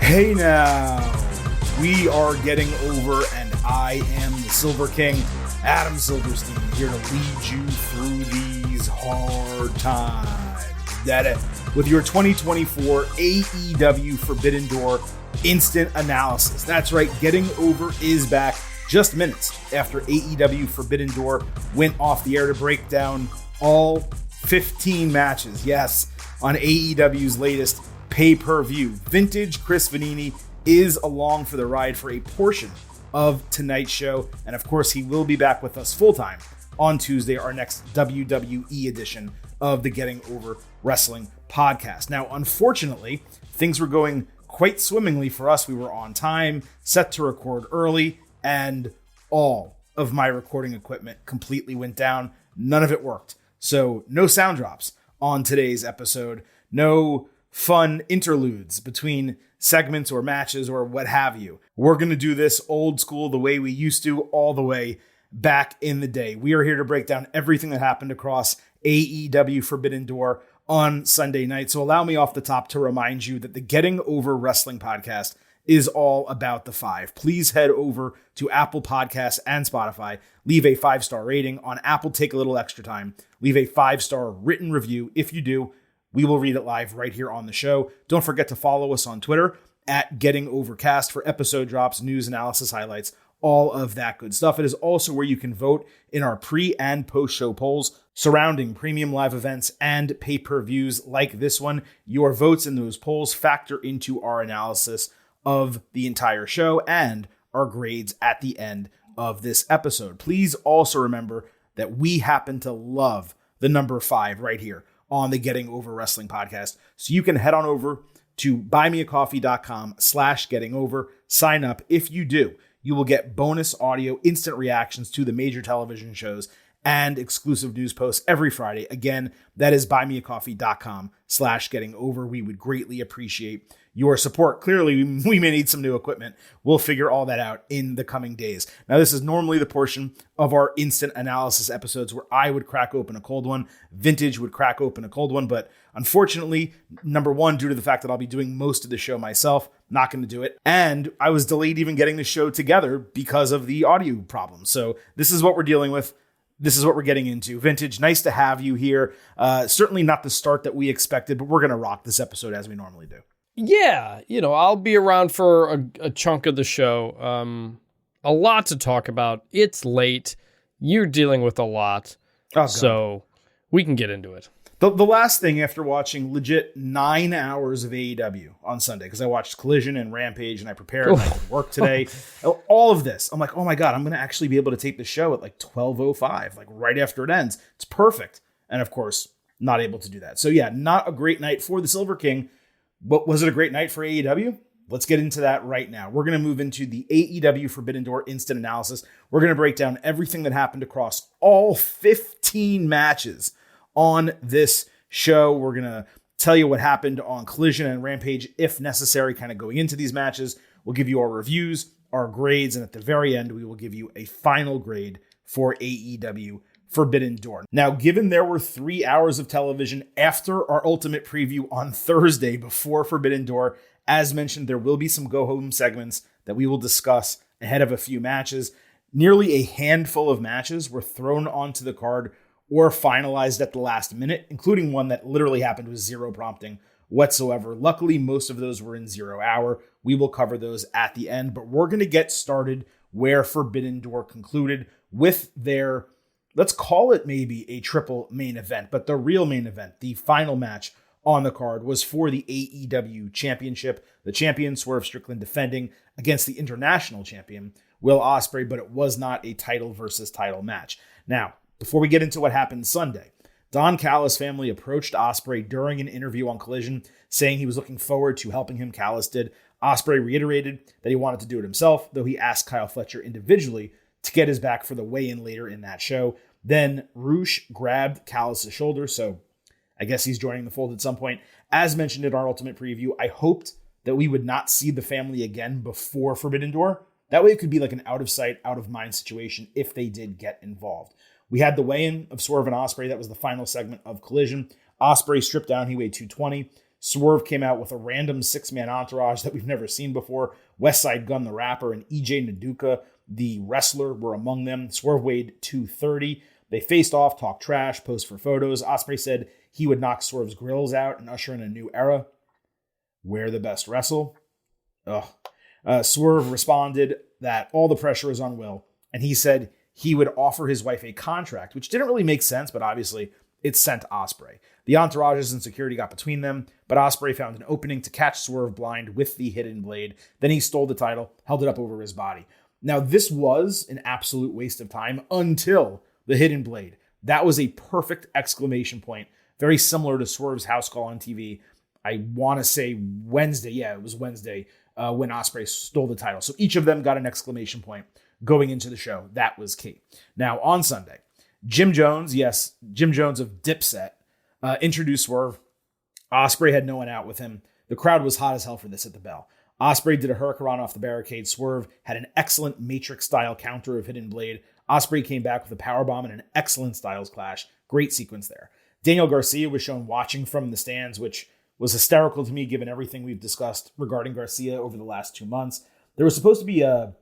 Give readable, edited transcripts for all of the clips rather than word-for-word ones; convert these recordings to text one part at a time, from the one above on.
Hey now, we are getting over, and I am the Silver King, Adam Silverstein, here to lead you through these hard times. That it, with your 2024 AEW Forbidden Door instant analysis. That's right, Getting Over is back just minutes after AEW Forbidden Door went off the air to break down all 15 matches. Yes, on AEW's latest pay-per-view. Vintage Chris Vanini is along for the ride for a portion of tonight's show. And of course, he will be back with us full-time on Tuesday, our next WWE edition of the Getting Over Wrestling podcast. Now, unfortunately, things were going quite swimmingly for us. We were on time, set to record early, and all of my recording equipment completely went down. None of it worked. So no sound drops on today's episode. No fun interludes between segments or matches or what have you. We're going to do this old school the way we used to all the way back in the day. We are here to break down everything that happened across AEW Forbidden Door on Sunday night. So allow me off the top to remind you that the Getting Over Wrestling podcast is all about the five. Please head over to Apple Podcasts and Spotify. Leave a 5-star rating. On Apple, take a little extra time. Leave a 5-star written review. If you do, we will read it live right here on the show. Don't forget to follow us on Twitter at Getting Overcast for episode drops, news, analysis, highlights, all of that good stuff. It is also where you can vote in our pre- and post-show polls surrounding premium live events and pay-per-views like this one. Your votes in those polls factor into our analysis of the entire show and our grades at the end of this episode. Please also remember that we happen to love the number 5 right here on the Getting Over Wrestling podcast. So you can head on over to buymeacoffee.com/gettingover. Sign up. If you do, you will get bonus audio, instant reactions to the major television shows, and exclusive news posts every Friday. Again, that is buymeacoffee.com/gettingover. We would greatly appreciate your support. Clearly, we may need some new equipment. We'll figure all that out in the coming days. Now, this is normally the portion of our instant analysis episodes where I would crack open a cold one. Vintage would crack open a cold one. But unfortunately, number one, due to the fact that I'll be doing most of the show myself, not going to do it. And I was delayed even getting the show together because of the audio problems. So this is what we're dealing with. This is what we're getting into. Vintage, nice to have you here. Certainly not the start that we expected, but we're going to rock this episode as we normally do. Yeah, I'll be around for a chunk of the show. A lot to talk about. It's late. You're dealing with a lot. So we can get into it. The last thing after watching legit 9 hours of AEW on Sunday, because I watched Collision and Rampage and I prepared and I did work today. All of this. I'm like, oh my God, I'm going to actually be able to tape the show at like 12:05, like right after it ends. It's perfect. And of course, not able to do that. So yeah, not a great night for the Silver King. But was it a great night for AEW? Let's get into that right now. We're going to move into the AEW Forbidden Door instant analysis. We're going to break down everything that happened across all 15 matches on this show. We're going to tell you what happened on Collision and Rampage, if necessary, kind of going into these matches. We'll give you our reviews, our grades, and at the very end, we will give you a final grade for AEW Forbidden Door. Now, given there were 3 hours of television after our ultimate preview on Thursday before Forbidden Door, as mentioned, there will be some go-home segments that we will discuss ahead of a few matches. Nearly a handful of matches were thrown onto the card or finalized at the last minute, including one that literally happened with zero prompting whatsoever. Luckily, most of those were in 0 hour. We will cover those at the end, but we're going to get started where Forbidden Door concluded with their, let's call it maybe a triple main event, but the real main event, the final match on the card, was for the AEW Championship. The champion, Swerve Strickland, defending against the international champion, Will Ospreay, but it was not a title versus title match. Now, before we get into what happened Sunday, Don Callis' family approached Ospreay during an interview on Collision, saying he was looking forward to helping him. Callis did. Ospreay reiterated that he wanted to do it himself, though he asked Kyle Fletcher individually to get his back for the weigh-in later in that show. Then Roosh grabbed Callis' shoulder, so I guess he's joining the fold at some point. As mentioned in our Ultimate Preview, I hoped that we would not see the family again before Forbidden Door. That way it could be like an out-of-sight, out-of-mind situation if they did get involved. We had the weigh-in of Swerve and Ospreay. That was the final segment of Collision. Ospreay stripped down. He weighed 220. Swerve came out with a random 6-man entourage that we've never seen before. Westside Gunn, the rapper, and EJ Nduka, the wrestler, were among them. Swerve weighed 230. They faced off, talked trash, posed for photos. Ospreay said he would knock Swerve's grills out and usher in a new era. Where the best wrestle? Ugh. Swerve responded that all the pressure is on Will, and he said he would offer his wife a contract, which didn't really make sense, but obviously it sent Ospreay. The entourages and security got between them, but Ospreay found an opening to catch Swerve blind with the hidden blade. Then he stole the title, held it up over his body. Now, this was an absolute waste of time until the hidden blade. That was a perfect exclamation point, very similar to Swerve's house call on TV. I want to say Wednesday. Yeah, it was Wednesday when Ospreay stole the title. So each of them got an exclamation point going into the show. That was key. Now, on Sunday, Jim Jones, yes, Jim Jones of Dipset, introduced Swerve. Ospreay had no one out with him. The crowd was hot as hell for this at the bell. Ospreay did a hurricanrana off the barricade. Swerve had an excellent Matrix-style counter of Hidden Blade. Ospreay came back with a powerbomb and an excellent Styles Clash. Great sequence there. Daniel Garcia was shown watching from the stands, which was hysterical to me given everything we've discussed regarding Garcia over the last 2 months. There was supposed to be a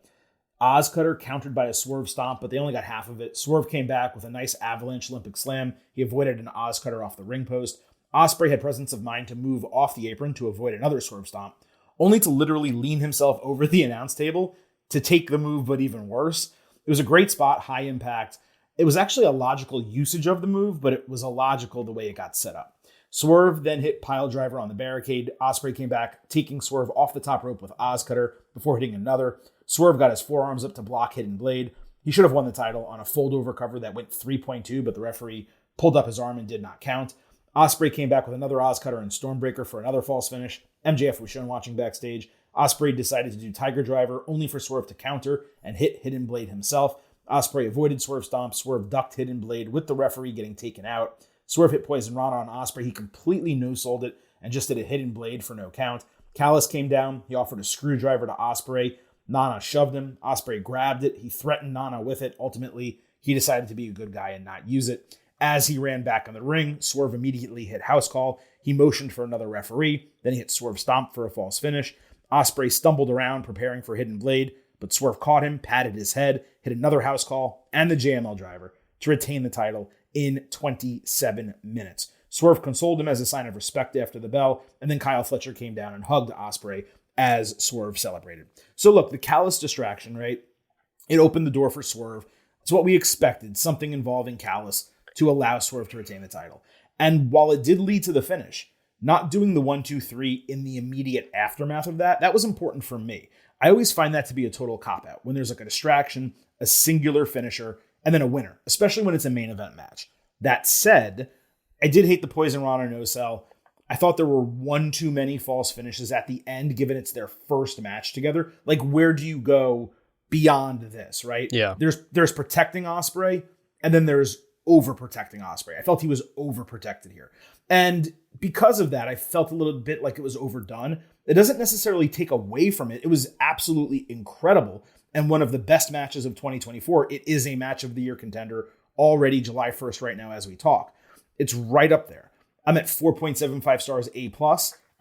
Oz Cutter countered by a Swerve Stomp, but they only got half of it. Swerve came back with a nice avalanche Olympic slam. He avoided an Oz Cutter off the ring post. Ospreay had presence of mind to move off the apron to avoid another Swerve Stomp, only to literally lean himself over the announce table to take the move, but even worse. It was a great spot, high impact. It was actually a logical usage of the move, but it was illogical the way it got set up. Swerve then hit pile driver on the barricade. Ospreay came back, taking Swerve off the top rope with Oz Cutter before hitting another. Swerve got his forearms up to block Hidden Blade. He should have won the title on a fold-over cover that went 3.2, but the referee pulled up his arm and did not count. Ospreay came back with another Oz Cutter and Stormbreaker for another false finish. MJF was shown watching backstage. Ospreay decided to do Tiger Driver, only for Swerve to counter and hit Hidden Blade himself. Ospreay avoided Swerve Stomp. Swerve ducked Hidden Blade with the referee getting taken out. Swerve hit Poison Rana on Ospreay. He completely no-sold it and just did a Hidden Blade for no count. Callis came down. He offered a screwdriver to Ospreay. Nana shoved him. Ospreay grabbed it. He threatened Nana with it. Ultimately, he decided to be a good guy and not use it. As he ran back in the ring, Swerve immediately hit House Call. He motioned for another referee. Then he hit Swerve Stomp for a false finish. Ospreay stumbled around preparing for Hidden Blade, but Swerve caught him, patted his head, hit another House Call and the JML driver to retain the title in 27 minutes. Swerve consoled him as a sign of respect after the bell, and then Kyle Fletcher came down and hugged Ospreay as Swerve celebrated. So look, the Callis distraction, right? It opened the door for Swerve. It's what we expected, something involving Callis to allow Swerve to retain the title. And while it did lead to the finish, not doing the 1-2-3 in the immediate aftermath of that was important for me. I always find that to be a total cop-out when there's like a distraction, a singular finisher, and then a winner, especially when it's a main event match. That said, I did hate the Poison Rana no-sell. I thought there were one too many false finishes at the end, given it's their first match together. Like, where do you go beyond this, right? Yeah. There's protecting Ospreay, and then there's overprotecting Ospreay. I felt he was overprotected here. And because of that, I felt a little bit like it was overdone. It doesn't necessarily take away from it. It was absolutely incredible and one of the best matches of 2024. It is a match of the year contender already July 1st right now as we talk. It's right up there. I'm at 4.75 stars A+.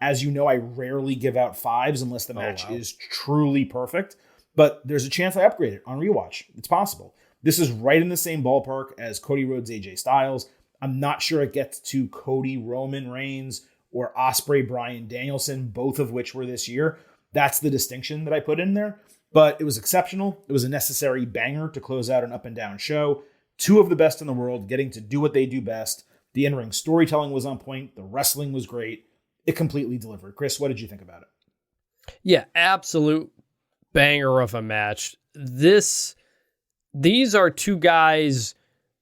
As you know, I rarely give out 5s unless the match is truly perfect. But there's a chance I upgrade it on rewatch. It's possible. This is right in the same ballpark as Cody Rhodes, AJ Styles. I'm not sure it gets to Cody, Roman Reigns, or Ospreay, Bryan Danielson, both of which were this year. That's the distinction that I put in there. But it was exceptional. It was a necessary banger to close out an up and down show. Two of the best in the world getting to do what they do best. The in-ring storytelling was on point. The wrestling was great. It completely delivered. Chris, what did you think about it? Yeah, absolute banger of a match. These are two guys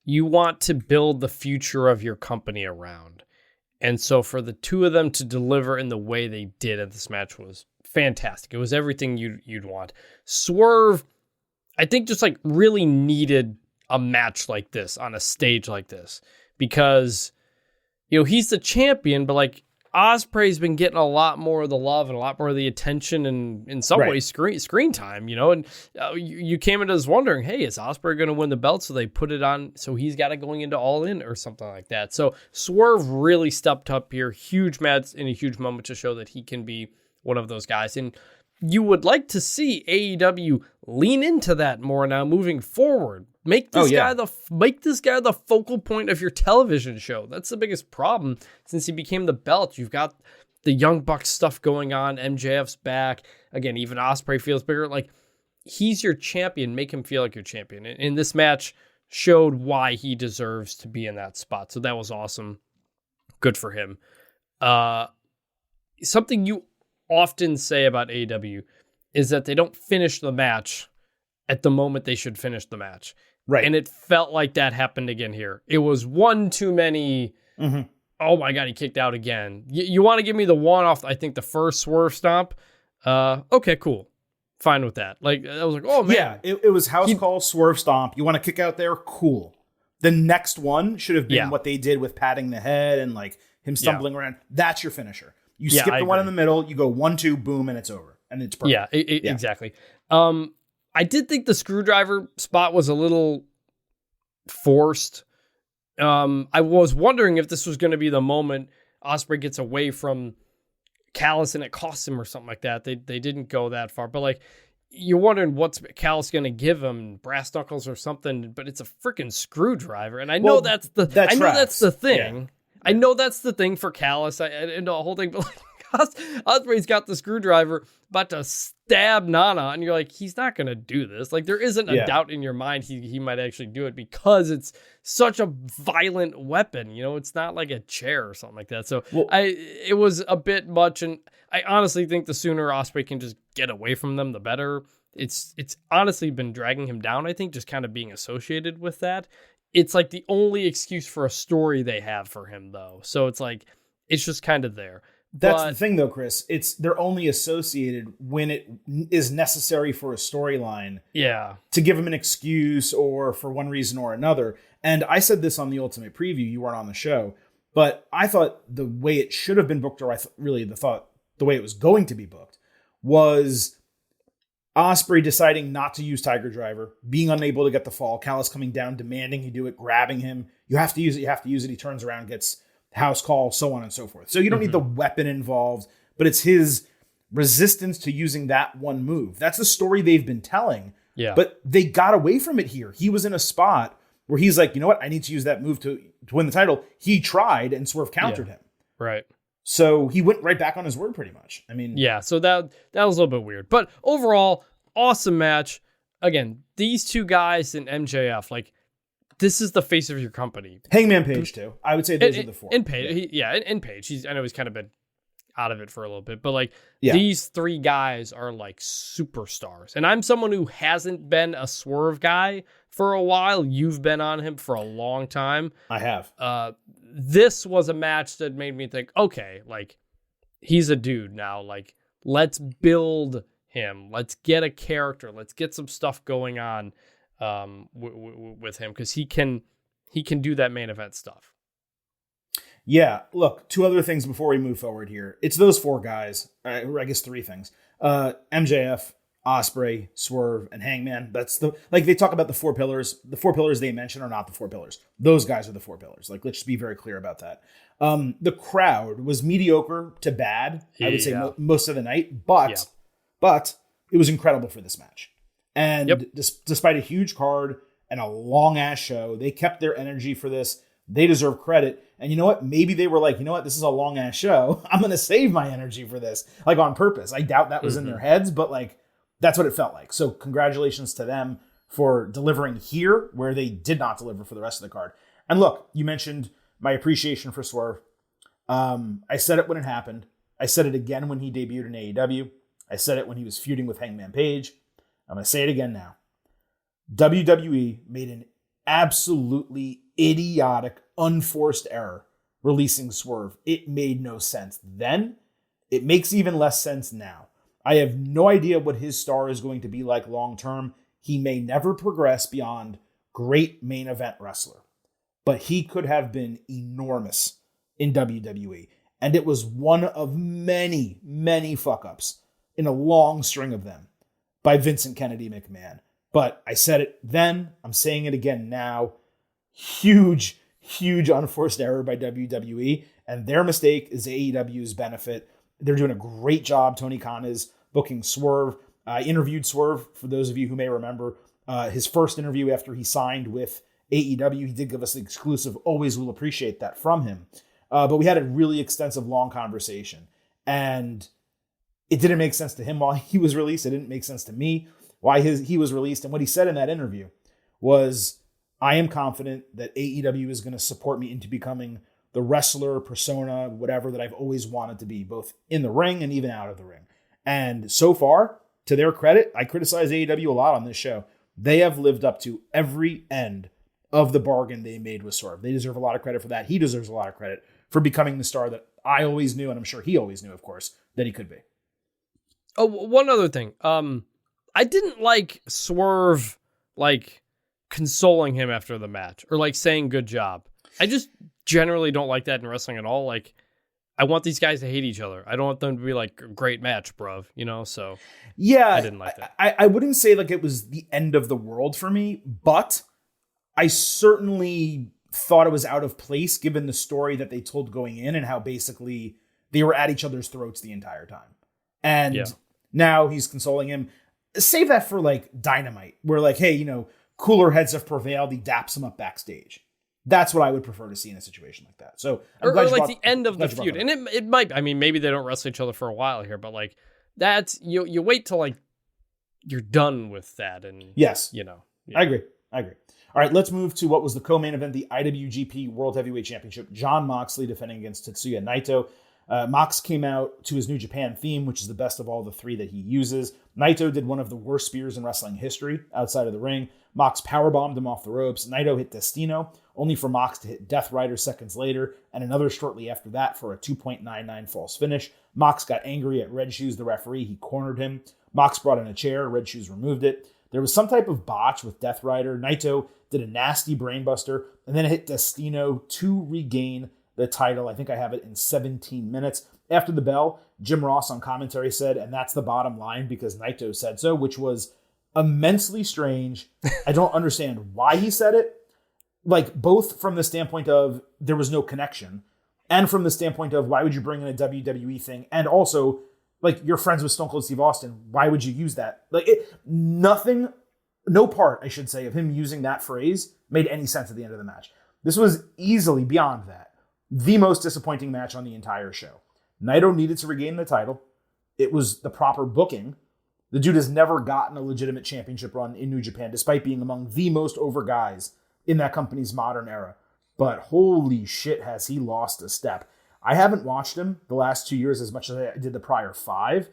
you want to build the future of your company around. And so for the two of them to deliver in the way they did at this match was fantastic. It was everything you'd want. Swerve, I think, just like really needed a match like this on a stage like this because, you know, he's the champion, but like Ospreay's been getting a lot more of the love and a lot more of the attention and in some ways screen time, and you came into this wondering, hey, is Ospreay going to win the belt? So they put it on, so he's got it going into All In or something like that. So Swerve really stepped up here, huge match in a huge moment to show that he can be one of those guys. And you would like to see AEW lean into that more now moving forward. Make this guy the focal point of your television show. That's the biggest problem since he became the belt. You've got the Young Bucks stuff going on. MJF's back. Again, even Ospreay feels bigger. Like, he's your champion. Make him feel like your champion. And this match showed why he deserves to be in that spot. So that was awesome. Good for him. Something you often say about AEW is that they don't finish the match at the moment they should finish the match. Right. And it felt like that happened again here. It was one too many. Mm-hmm. Oh my God, he kicked out again. You want to give me the one off, I think, the first Swerve stomp? Okay, cool. Fine with that. Like, I was like, oh man. Yeah, it was house call, Swerve stomp. You want to kick out there? Cool. The next one should have been what they did with patting the head and like him stumbling around. That's your finisher. You skip the one in the middle, you go 1-2, boom, and it's over. And it's perfect. Yeah, exactly. I did think the screwdriver spot was a little forced. I was wondering if this was going to be the moment Ospreay gets away from Callis and it costs him or something like that. They didn't go that far, but like, you're wondering what's Callis going to give him, brass knuckles or something, but it's a freaking screwdriver. And I know that's the thing. Yeah. I know that's the thing for Callis and the whole thing, but like, Ospreay's got the screwdriver about to stab Nana, and you're like, he's not going to do this. Like, there isn't a doubt in your mind he might actually do it because it's such a violent weapon. It's not like a chair or something like that. So it was a bit much, and I honestly think the sooner Ospreay can just get away from them, the better. It's honestly been dragging him down, I think, just kind of being associated with that. It's like the only excuse for a story they have for him, though. So it's like, it's just kind of there. That's the thing, though, Chris. They're only associated when it is necessary for a storyline. Yeah. To give them an excuse or for one reason or another. And I said this on the Ultimate Preview. You weren't on the show. But I thought the way it should have been booked, or the way it was going to be booked, was Ospreay deciding not to use Tiger Driver, being unable to get the fall, Callis coming down, demanding he do it, grabbing him. You have to use it. He turns around, gets house call, so on and so forth. So you don't need the weapon involved, but it's his resistance to using that one move. That's the story they've been telling. Yeah. But they got away from it here. He was in a spot where he's like, you know what? I need to use that move to win the title. He tried and Swerve countered him. Right. So he went right back on his word pretty much. I mean, yeah, so that was a little bit weird. But overall, awesome match. Again, these two guys in MJF, like, this is the face of your company. Hangman Page, too. I would say those are the four. And Page, and Page. I know he's kind of been out of it for a little bit, but like, these three guys are like superstars. And I'm someone who hasn't been a Swerve guy for a while. You've been on him for a long time. I have. This was a match that made me think, okay, like, he's a dude now. Like, let's build him. Let's get a character. Let's get some stuff going on with him, because he can do that main event stuff. Yeah, look, two other things before we move forward here. It's those four guys, I guess three things. MJF, Ospreay, Swerve, and Hangman. That's they talk about the four pillars. The four pillars they mention are not the four pillars. Those guys are the four pillars. Like, let's just be very clear about that. The crowd was mediocre to bad, I would say, most of the night, but it was incredible for this match. And despite a huge card and a long-ass show, they kept their energy for this. They deserve credit. And you know what? Maybe they were like, you know what? This is a long-ass show. I'm going to save my energy for this, like, on purpose. I doubt that was in their heads, but like, that's what it felt like. So congratulations to them for delivering here where they did not deliver for the rest of the card. And look, you mentioned my appreciation for Swerve. I said it when it happened. I said it again when he debuted in AEW. I said it when he was feuding with Hangman Page. I'm going to say it again now. WWE made an absolutely idiotic, unforced error releasing Swerve. It made no sense then. It makes even less sense now. I have no idea what his star is going to be like long term. He may never progress beyond great main event wrestler, but he could have been enormous in WWE. And it was one of many, many fuck-ups in a long string of them by Vincent Kennedy McMahon. But I said it then, I'm saying it again now. Huge, huge unforced error by WWE. And their mistake is AEW's benefit. They're doing a great job. Tony Khan is booking Swerve. I interviewed Swerve, for those of you who may remember, his first interview after he signed with AEW. He did give us the exclusive. Always will appreciate that from him. But we had a really extensive, long conversation. And it didn't make sense to him while he was released. It didn't make sense to me why he was released. And what he said in that interview was, I am confident that AEW is going to support me into becoming the wrestler, persona, whatever that I've always wanted to be, both in the ring and even out of the ring. And so far, to their credit, I criticize AEW a lot on this show. They have lived up to every end of the bargain they made with Swerve. They deserve a lot of credit for that. He deserves a lot of credit for becoming the star that I always knew, and I'm sure he always knew, of course, that he could be. Oh, one other thing. I didn't like Swerve, consoling him after the match or saying good job. I just generally don't like that in wrestling at all. I want these guys to hate each other. I don't want them to be great match, bruv, so yeah, I didn't like that. I wouldn't say it was the end of the world for me, but I certainly thought it was out of place given the story that they told going in and how basically they were at each other's throats the entire time. And now he's consoling him. Save that for Dynamite, where hey, cooler heads have prevailed. He daps him up backstage. That's what I would prefer to see in a situation like that. So, or the end of the feud, and it might. I mean, maybe they don't wrestle each other for a while here, but that's you wait till you're done with that, and yes, Yeah. I agree. All right, let's move to what was the co-main event, the IWGP World Heavyweight Championship. Jon Moxley defending against Tetsuya Naito. Mox came out to his New Japan theme, which is the best of all the three that he uses. Naito did one of the worst spears in wrestling history outside of the ring. Mox powerbombed him off the ropes. Naito hit Destino, only for Mox to hit Death Rider seconds later, and another shortly after that for a 2.99 false finish. Mox got angry at Red Shoes, the referee. He cornered him. Mox brought in a chair. Red Shoes removed it. There was some type of botch with Death Rider. Naito did a nasty brainbuster, and then hit Destino to regain the title. I think I have it in 17 minutes. After the bell, Jim Ross on commentary said, and that's the bottom line because Naito said so, which was immensely strange. I don't understand why he said it. Both from the standpoint of there was no connection and from the standpoint of why would you bring in a WWE thing? And also, you're friends with Stone Cold Steve Austin. Why would you use that? No part, I should say, of him using that phrase made any sense at the end of the match. This was easily beyond that the most disappointing match on the entire show. Naito needed to regain the title. It was the proper booking. The dude has never gotten a legitimate championship run in New Japan, despite being among the most over guys in that company's modern era. But holy shit, has he lost a step. I haven't watched him the last 2 years as much as I did the prior 5,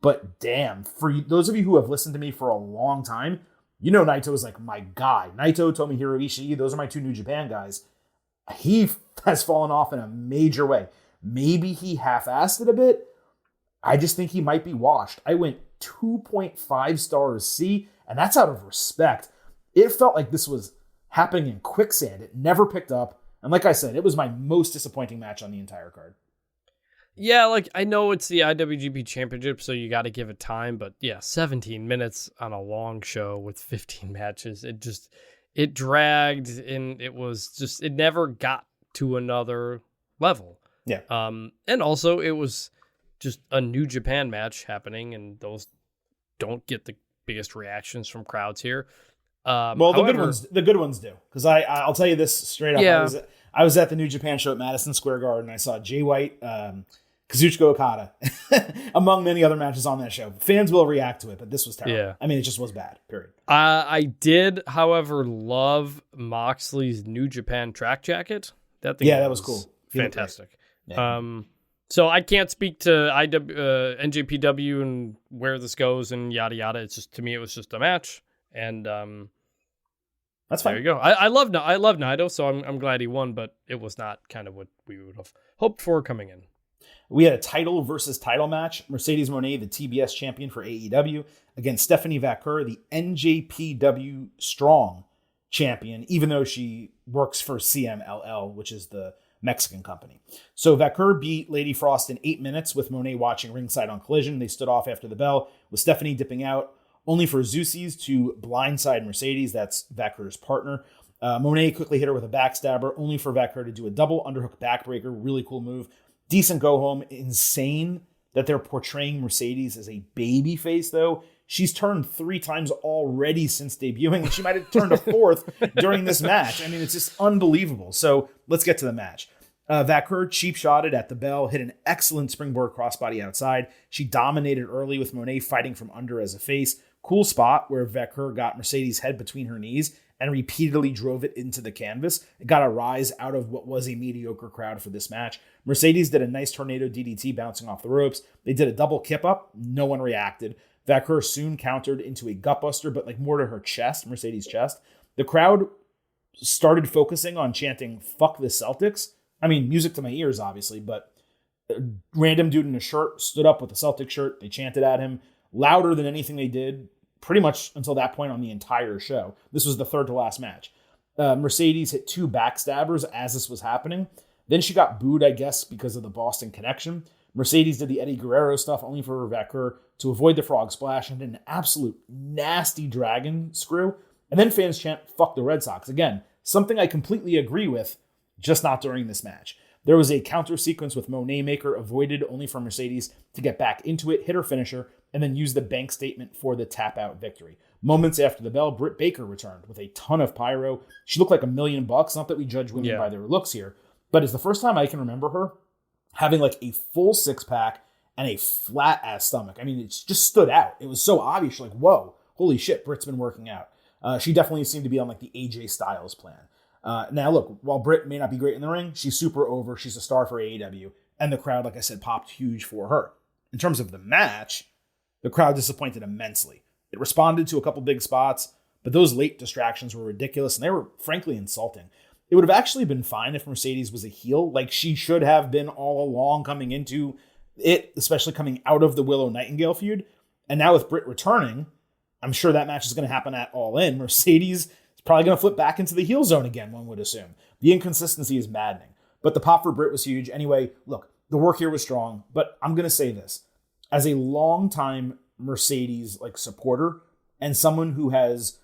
but damn, for those of you who have listened to me for a long time, Naito is my guy. Naito, Tomohiro Ishii, those are my 2 New Japan guys. He has fallen off in a major way. Maybe he half-assed it a bit. I just think he might be washed. I went 2.5 stars C, and that's out of respect. It felt like this was happening in quicksand. It never picked up. And like I said, it was my most disappointing match on the entire card. Yeah, I know it's the IWGP Championship, so you got to give it time. But yeah, 17 minutes on a long show with 15 matches. It dragged, and it never got to another level. Yeah. And also it was just a New Japan match happening, and those don't get the biggest reactions from crowds here. Well, the good ones do, because I'll tell you this straight up. Yeah. I was at the New Japan show at Madison Square Garden. I saw Jay White, Kazuchika Okada, among many other matches on that show. Fans will react to it, but this was terrible. Yeah. I mean, it just was bad, period. I did, however, love Moxley's New Japan track jacket. That was cool. Fantastic. Yeah. So I can't speak to NJPW and where this goes and yada yada. It's just, to me, it was just a match, and that's fine. There you go. I love Naito, so I'm glad he won, but it was not kind of what we would have hoped for coming in. We had a title versus title match. Mercedes Moné, the TBS champion for AEW, against Stephanie Vaquer, the NJPW Strong champion, even though she works for CMLL, which is the Mexican company. So Vaquer beat Lady Frost in 8 minutes with Monet watching ringside on Collision. They stood off after the bell with Stephanie dipping out, only for Zeusis to blindside Mercedes. That's Vaquer's partner. Monet quickly hit her with a backstabber, only for Vaquer to do a double underhook backbreaker. Really cool move. Decent go home. Insane that they're portraying Mercedes as a baby face, though. She's turned 3 times already since debuting, and she might have turned a 4th during this match. I mean, it's just unbelievable. So let's get to the match. Vaquer cheap-shotted at the bell, hit an excellent springboard crossbody outside. She dominated early with Monet fighting from under as a face. Cool spot where Vaquer got Mercedes' head between her knees and repeatedly drove it into the canvas. It got a rise out of what was a mediocre crowd for this match. Mercedes did a nice tornado DDT bouncing off the ropes. They did a double kip-up. No one reacted. Vaquer soon countered into a gutbuster, but like more to her chest, Mercedes' chest. The crowd started focusing on chanting, "Fuck the Celtics." I mean, music to my ears, obviously, but a random dude in a shirt stood up with a Celtic shirt. They chanted at him louder than anything they did pretty much until that point on the entire show. This was the third to last match. Mercedes hit 2 backstabbers as this was happening. Then she got booed, I guess, because of the Boston connection. Mercedes did the Eddie Guerrero stuff only for Vaquer to avoid the frog splash and did an absolute nasty dragon screw. And then fans chant, "Fuck the Red Sox." Again, something I completely agree with, just not during this match. There was a counter sequence with Monet Maker avoided only for Mercedes to get back into it, hit her finisher, and then use the bank statement for the tap-out victory. Moments after the bell, Britt Baker returned with a ton of pyro. She looked like $1 million. Not that we judge women by their looks here, but it's the first time I can remember her having like a full 6-pack and a flat-ass stomach. I mean, it just stood out. It was so obvious. You're like, whoa, holy shit, Britt's been working out. She definitely seemed to be on like the AJ Styles plan. Now, look, while Britt may not be great in the ring, she's super over. She's a star for AEW. And the crowd, like I said, popped huge for her. In terms of the match, the crowd disappointed immensely. It responded to a couple big spots, but those late distractions were ridiculous, and they were frankly insulting. It would have actually been fine if Mercedes was a heel, like she should have been all along coming into it, especially coming out of the Willow Nightingale feud. And now with Britt returning, I'm sure that match is going to happen at All In. Mercedes is probably going to flip back into the heel zone again, one would assume. The inconsistency is maddening. But the pop for Britt was huge. Anyway, look, the work here was strong, but I'm going to say this. As a longtime Mercedes supporter and someone who has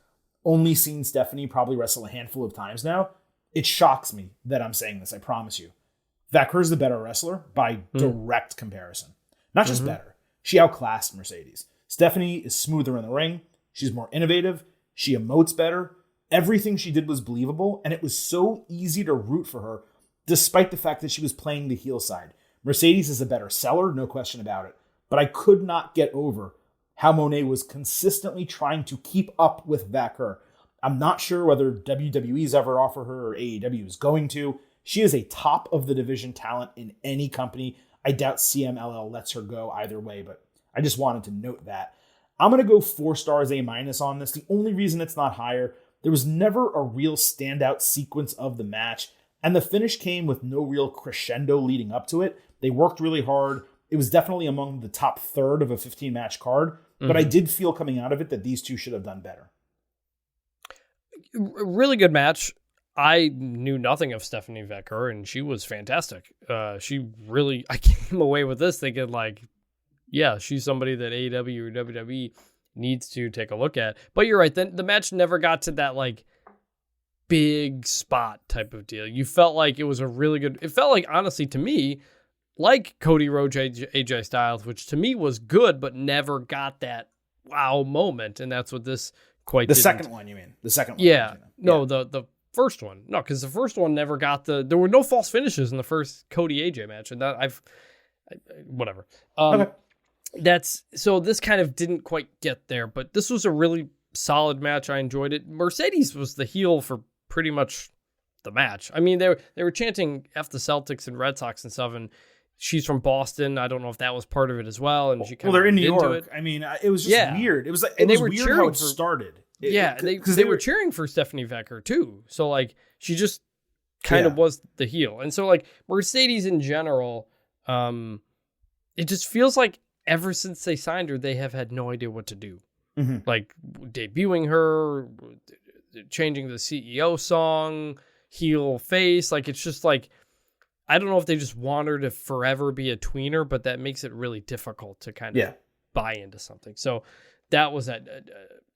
only seen Stephanie probably wrestle a handful of times now, it shocks me that I'm saying this, I promise you. Vaquer's the better wrestler by direct comparison. Not just better. She outclassed Mercedes. Stephanie is smoother in the ring. She's more innovative. She emotes better. Everything she did was believable, and it was so easy to root for her, despite the fact that she was playing the heel side. Mercedes is a better seller, no question about it. But I could not get over how Monet was consistently trying to keep up with Vaquer. I'm not sure whether WWE's ever offer her or AEW is going to. She is a top of the division talent in any company. I doubt CMLL lets her go either way, but I just wanted to note that. I'm going to go 4 stars, A- on this. The only reason it's not higher, there was never a real standout sequence of the match, and the finish came with no real crescendo leading up to it. They worked really hard. It was definitely among the top third of a 15-match card, but I did feel coming out of it that these two should have done better. Really good match. I knew nothing of Stephanie Vaquer, and she was fantastic. I came away with this thinking she's somebody that AEW or WWE needs to take a look at. But you're right. Then the match never got to that big spot type of deal. You felt like it was a really good. It felt like, honestly, to me, like Cody Rhodes, AJ Styles, which to me was good, but never got that wow moment, and that's what this quite. The second one, you mean? The second one? Yeah. No, the first one. No, because the first one never got there were no false finishes in the first Cody AJ match, and that whatever. Okay. So this kind of didn't quite get there, but this was a really solid match. I enjoyed it. Mercedes was the heel for pretty much the match. I mean, they were chanting F the Celtics and Red Sox and stuff, and she's from Boston. I don't know if that was part of it as well. And she they're in New York. I mean, it was just weird. It was like, they were weird how it started. They were cheering for Stephanie Vaquer too. So she just kind of was the heel. And so Mercedes in general, it just feels like ever since they signed her, they have had no idea what to do. Mm-hmm. Debuting her, changing the CEO song, heel face. It's just I don't know if they just want her to forever be a tweener, but that makes it really difficult to kind of buy into something. So that was that.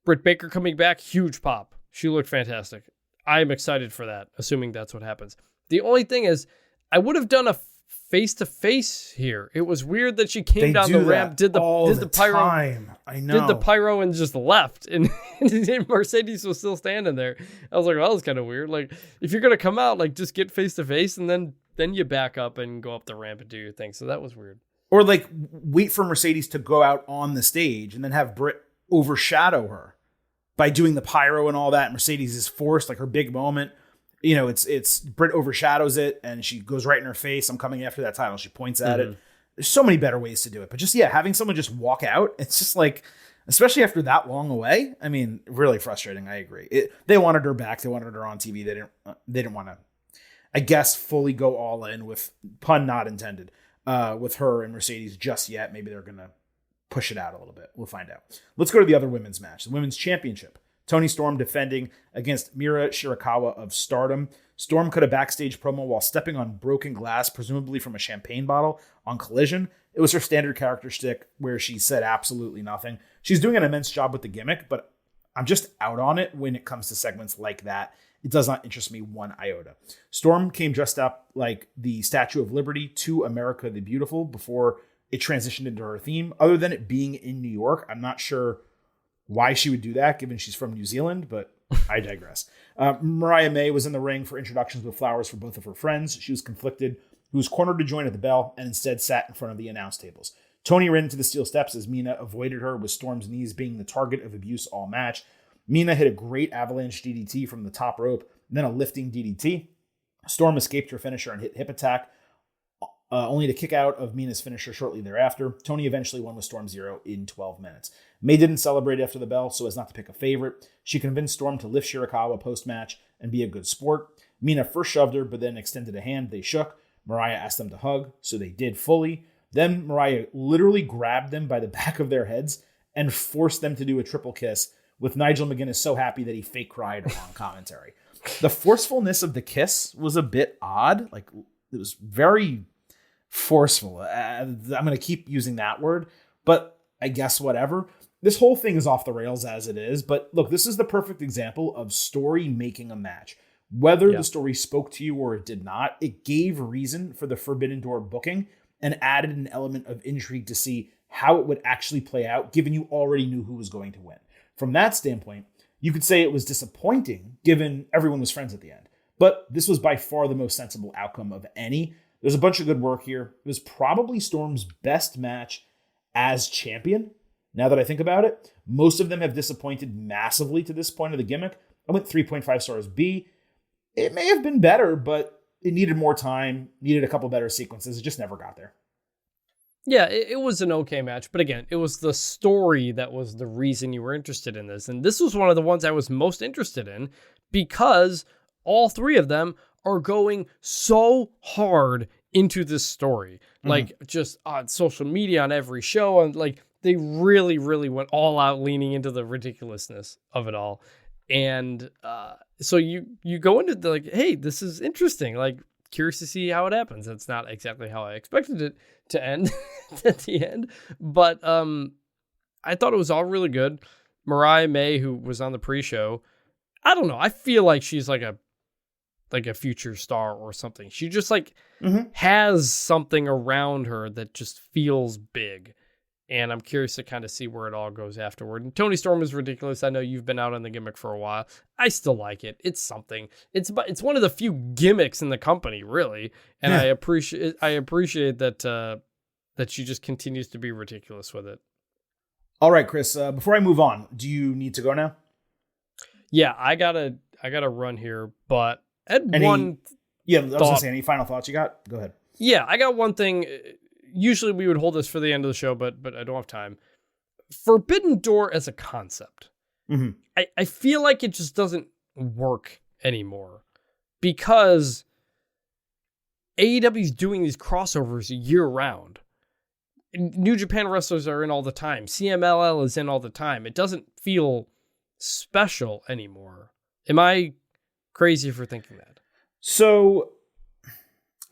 Britt Baker coming back, huge pop. She looked fantastic. I'm excited for that, assuming that's what happens. The only thing is, I would have done a face-to-face here. It was weird that she came down the ramp, did the pyro. Time. I know. Did the pyro and just left, and Mercedes was still standing there. I was like, well, that was kind of weird. Like, if you're gonna come out, like, just get face-to-face, and then you back up and go up the ramp and do your thing. So that was weird. Or like wait for Mercedes to go out on the stage and then have Britt overshadow her by doing the pyro and all that. Mercedes is forced, like her big moment. It's Britt overshadows it and she goes right in her face. I'm coming after that title. She points at it. There's so many better ways to do it. But just, having someone just walk out, it's just like, especially after that long away, I mean, really frustrating. I agree. They wanted her back. They wanted her on TV. They didn't want to, I guess, fully go all in, with pun not intended, with her and Mercedes just yet. Maybe they're going to push it out a little bit. We'll find out. Let's go to the other women's match, the Women's Championship. Toni Storm defending against Mira Shirakawa of Stardom. Storm cut a backstage promo while stepping on broken glass, presumably from a champagne bottle, on Collision. It was her standard character shtick where she said absolutely nothing. She's doing an immense job with the gimmick, but I'm just out on it when it comes to segments like that. It does not interest me one iota. Storm came dressed up like the Statue of Liberty to America the Beautiful before it transitioned into her theme. Other than it being in New York, I'm not sure why she would do that, given she's from New Zealand, but I digress. Mariah May was in the ring for introductions with flowers for both of her friends. She was conflicted, who was cornered to join at the bell, and instead sat in front of the announce tables. Toni ran into the steel steps as Mina avoided her, with Storm's knees being the target of abuse all match. Mina hit a great avalanche DDT from the top rope, then a lifting DDT. Storm escaped her finisher and hit hip attack, only to kick out of Mina's finisher shortly thereafter. Toni eventually won with Storm Zero in 12 minutes. May didn't celebrate after the bell so as not to pick a favorite. She convinced Storm to lift Shirakawa post-match and be a good sport. Mina first shoved her, but then extended a hand. They shook. Mariah asked them to hug, so they did fully. Then Mariah literally grabbed them by the back of their heads and forced them to do a triple kiss, with Nigel McGuinness so happy that he fake cried on commentary. The forcefulness of the kiss was a bit odd. Like, it was very forceful. I'm going to keep using that word, but I guess whatever. This whole thing is off the rails as it is, but look, this is the perfect example of story making a match. Whether the story spoke to you or it did not, it gave reason for the Forbidden Door booking and added an element of intrigue to see how it would actually play out, given you already knew who was going to win. From that standpoint, you could say it was disappointing, given everyone was friends at the end. But this was by far the most sensible outcome of any. There's a bunch of good work here. It was probably Storm's best match as champion. Now that I think about it, most of them have disappointed massively to this point of the gimmick. I went 3.5 stars B. It may have been better, but it needed more time, needed a couple better sequences. It just never got there. Yeah, it was an okay match. But again, it was the story that was the reason you were interested in this. And this was one of the ones I was most interested in because all three of them are going so hard into this story. Like, just on social media, on every show, and like, they really, really went all out, leaning into the ridiculousness of it all. And so you go into the, like, hey, this is interesting. Like, curious to see how it happens. It's not exactly how I expected it to end at the end. But I thought it was all really good. Mariah May, who was on the pre-show, I don't know. I feel like she's like a future star or something. She just has something around her that just feels big. And I'm curious to kind of see where it all goes afterward. And Toni Storm is ridiculous. I know you've been out on the gimmick for a while. I still like it. It's something. It's one of the few gimmicks in the company, really. And I appreciate that she just continues to be ridiculous with it. All right, Chris. Before I move on, do you need to go now? Yeah, I gotta run here. But I was gonna say, any final thoughts you got? Go ahead. Yeah, I got one thing. Usually we would hold this for the end of the show, but I don't have time. Forbidden Door as a concept. I feel like it just doesn't work anymore because AEW is doing these crossovers year round. New Japan wrestlers are in all the time. CMLL is in all the time. It doesn't feel special anymore. Am I crazy for thinking that? So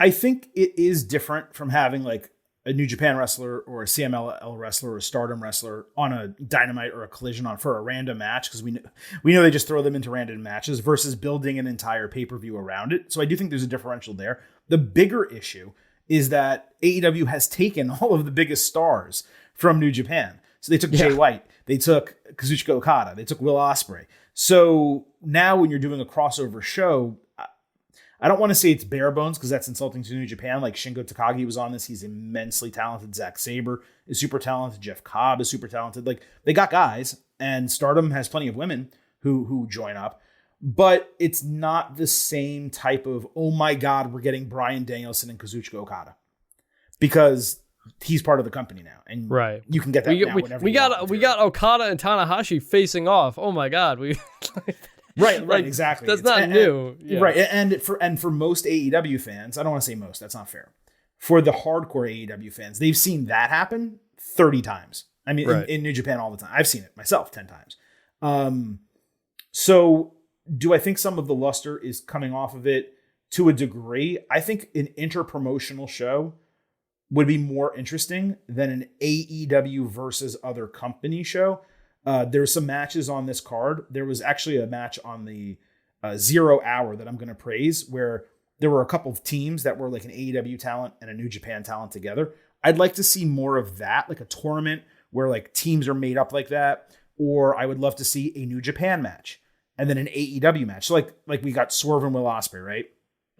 I think it is different from having like a New Japan wrestler or a CMLL wrestler or a Stardom wrestler on a Dynamite or a Collision on for a random match, because we know they just throw them into random matches versus building an entire pay-per-view around it. So I do think there's a differential there. The bigger issue is that AEW has taken all of the biggest stars from New Japan. So they took Jay White, they took Kazuchika Okada, they took Will Ospreay. So now when you're doing a crossover show, I don't want to say it's bare bones because that's insulting to New Japan. Like Shingo Takagi was on this. He's immensely talented. Zack Sabre is super talented. Jeff Cobb is super talented. Like they got guys, and Stardom has plenty of women who join up, but it's not the same type of, oh my God, we're getting Bryan Danielson and Kazuchika Okada, because he's part of the company now, and you can get that whenever we got Okada and Tanahashi facing off. Oh my God, Right, exactly. That's not new. Yeah. Right. And for most AEW fans, I don't want to say most, that's not fair. For the hardcore AEW fans, they've seen that happen 30 times. I mean, in New Japan all the time. I've seen it myself 10 times. So do I think some of the luster is coming off of it to a degree? I think an inter-promotional show would be more interesting than an AEW versus other company show. There's some matches on this card. There was actually a match on the 0 hour that I'm going to praise, where there were a couple of teams that were like an AEW talent and a New Japan talent together. I'd like to see more of that, like a tournament where like teams are made up like that. Or I would love to see a New Japan match and then an AEW match. So like we got Swerve and Will Ospreay, right?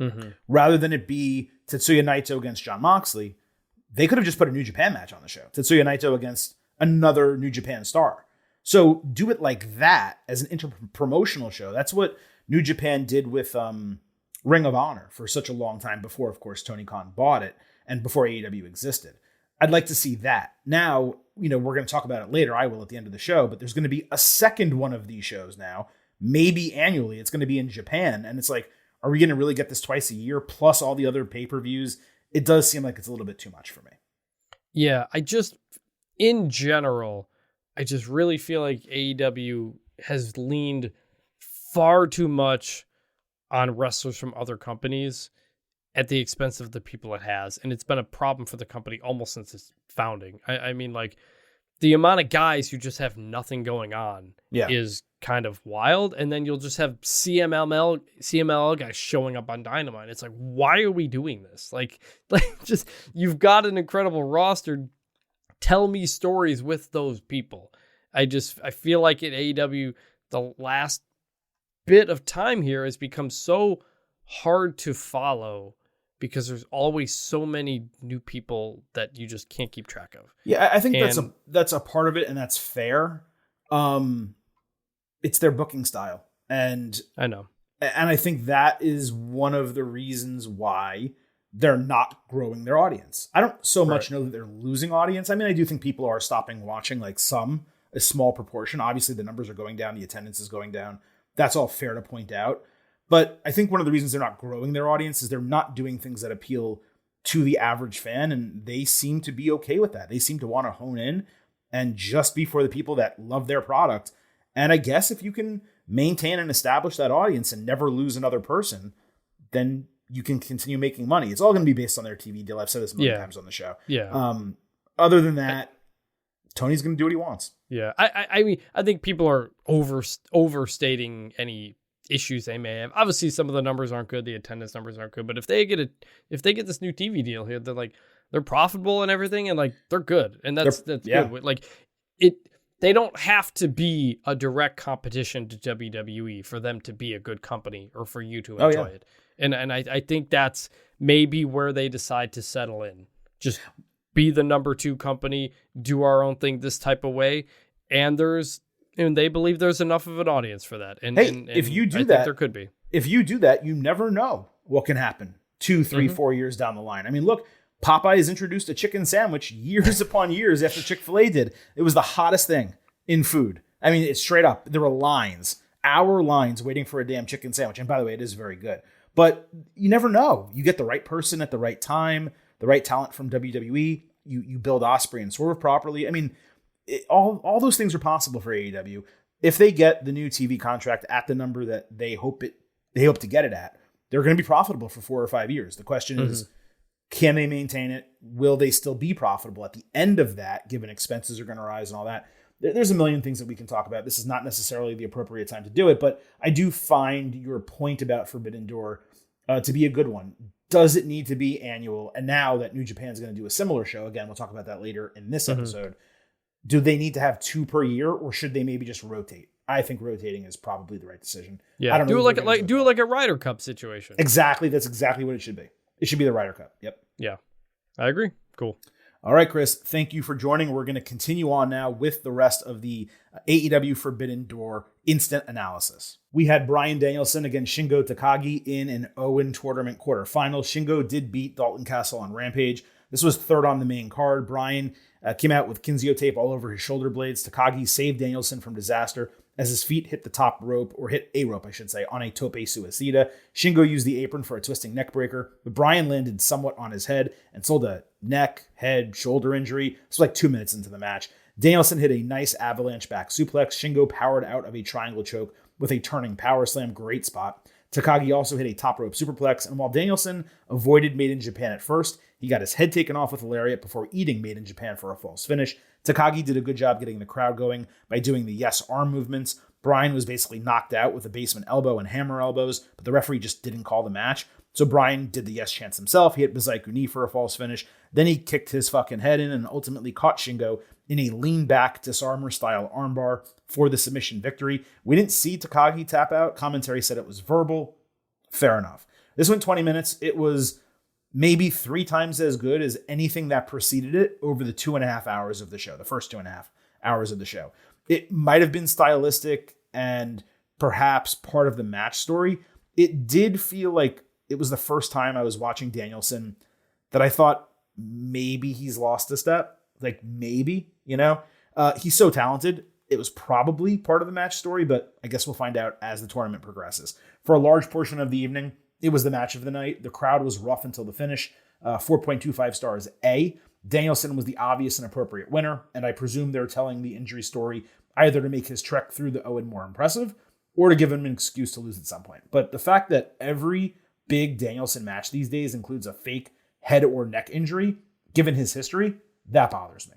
Mm-hmm. Rather than it be Tetsuya Naito against Jon Moxley, they could have just put a New Japan match on the show. Tetsuya Naito against another New Japan star. So do it like that as an inter-promotional show. That's what New Japan did with Ring of Honor for such a long time before, of course, Tony Khan bought it and before AEW existed. I'd like to see that. Now, we're going to talk about it later. I will at the end of the show, but there's going to be a second one of these shows now, maybe annually. It's going to be in Japan. And it's like, are we going to really get this twice a year plus all the other pay-per-views? It does seem like it's a little bit too much for me. Yeah, in general, I just really feel like AEW has leaned far too much on wrestlers from other companies at the expense of the people it has. And it's been a problem for the company almost since its founding. I mean, like, the amount of guys who just have nothing going on is kind of wild. And then you'll just have CMLL guys showing up on Dynamite. It's like, why are we doing this? Like just, you've got an incredible roster. Tell me stories with those people. I feel like at AEW, the last bit of time here has become so hard to follow because there's always so many new people that you just can't keep track of. Yeah, I think that's a part of it, and that's fair. It's their booking style. And I know. And I think that is one of the reasons why they're not growing their audience. I don't so much know that they're losing audience. I mean, I do think people are stopping watching, like a small proportion. Obviously, the numbers are going down. The attendance is going down. That's all fair to point out. But I think one of the reasons they're not growing their audience is they're not doing things that appeal to the average fan. And they seem to be okay with that. They seem to want to hone in and just be for the people that love their product. And I guess if you can maintain and establish that audience and never lose another person, then you can continue making money. It's all going to be based on their TV deal. I've said this a million times on the show. Yeah. Other than that, Tony's going to do what he wants. Yeah. I mean, I think people are overstating any issues they may have. Obviously, some of the numbers aren't good. The attendance numbers aren't good. But if they get this new TV deal here, they're profitable and everything, and like they're good, and that's good. Like they don't have to be a direct competition to WWE for them to be a good company or for you to enjoy it. And I think that's maybe where they decide to settle in. Just be the number 2 company, do our own thing this type of way, and they believe there's enough of an audience for that. And if you do that, there could be. If you do that, you never know what can happen 2, 3, 4 years down the line. I mean, look, Popeyes introduced a chicken sandwich years upon years after Chick-fil-A did. It was the hottest thing in food. I mean, it's straight up. There were hour lines waiting for a damn chicken sandwich. And by the way, it is very good. But you never know. You get the right person at the right time, the right talent from WWE. You build Ospreay and Swerve properly. I mean, all those things are possible for AEW if they get the new TV contract at the number that they hope to get it at. they're going to be profitable for 4 or 5 years. The question is, can they maintain it? Will they still be profitable at the end of that, given expenses are going to rise and all that? There's a million things that we can talk about. This is not necessarily the appropriate time to do it, but I do find your point about Forbidden Door to be a good one. Does it need to be annual? And now that New Japan is going to do a similar show, again, we'll talk about that later in this episode, do they need to have 2 per year, or should they maybe just rotate? I think rotating is probably the right decision. Yeah, I don't know do it like a Ryder Cup situation. Exactly. That's exactly what it should be. It should be the Ryder Cup. Yep. Yeah, I agree. Cool. All right, Chris, thank you for joining. We're going to continue on now with the rest of the AEW Forbidden Door instant analysis. We had Bryan Danielson against Shingo Takagi in an Owen tournament quarterfinal. Shingo did beat Dalton Castle on Rampage. This was third on the main card. Bryan came out with Kinzio tape all over his shoulder blades. Takagi saved Danielson from disaster as his feet hit the top rope, or hit a rope, I should say, on a tope suicida. Shingo used the apron for a twisting neck breaker, but Bryan landed somewhat on his head and sold a neck, head, shoulder injury. This was like 2 minutes into the match. Danielson hit a nice avalanche back suplex. Shingo powered out of a triangle choke with a turning power slam. Great spot. Takagi also hit a top rope superplex, and while Danielson avoided Made in Japan at first, he got his head taken off with a lariat before eating Made in Japan for a false finish. Takagi did a good job getting the crowd going by doing the yes arm movements. Bryan was basically knocked out with a basement elbow and hammer elbows, but the referee just didn't call the match. So Bryan did the yes chance himself. He hit Bazaiku knee for a false finish. Then he kicked his fucking head in and ultimately caught Shingo in a lean back disarmer style armbar for the submission victory. We didn't see Takagi tap out. Commentary said it was verbal. Fair enough. This went 20 minutes. It was maybe 3 times as good as anything that preceded it over the 2.5 hours of the show, the first 2.5 hours of the show. It might have been stylistic and perhaps part of the match story. It did feel like it was the first time I was watching Danielson that I thought maybe he's lost a step. Like maybe, he's so talented. It was probably part of the match story, but I guess we'll find out as the tournament progresses. For a large portion of the evening, it was the match of the night. The crowd was rough until the finish. 4.25 stars A. Danielson was the obvious and appropriate winner, and I presume they're telling the injury story either to make his trek through the Owen more impressive or to give him an excuse to lose at some point. But the fact that every big Danielson match these days includes a fake head or neck injury, given his history, that bothers me.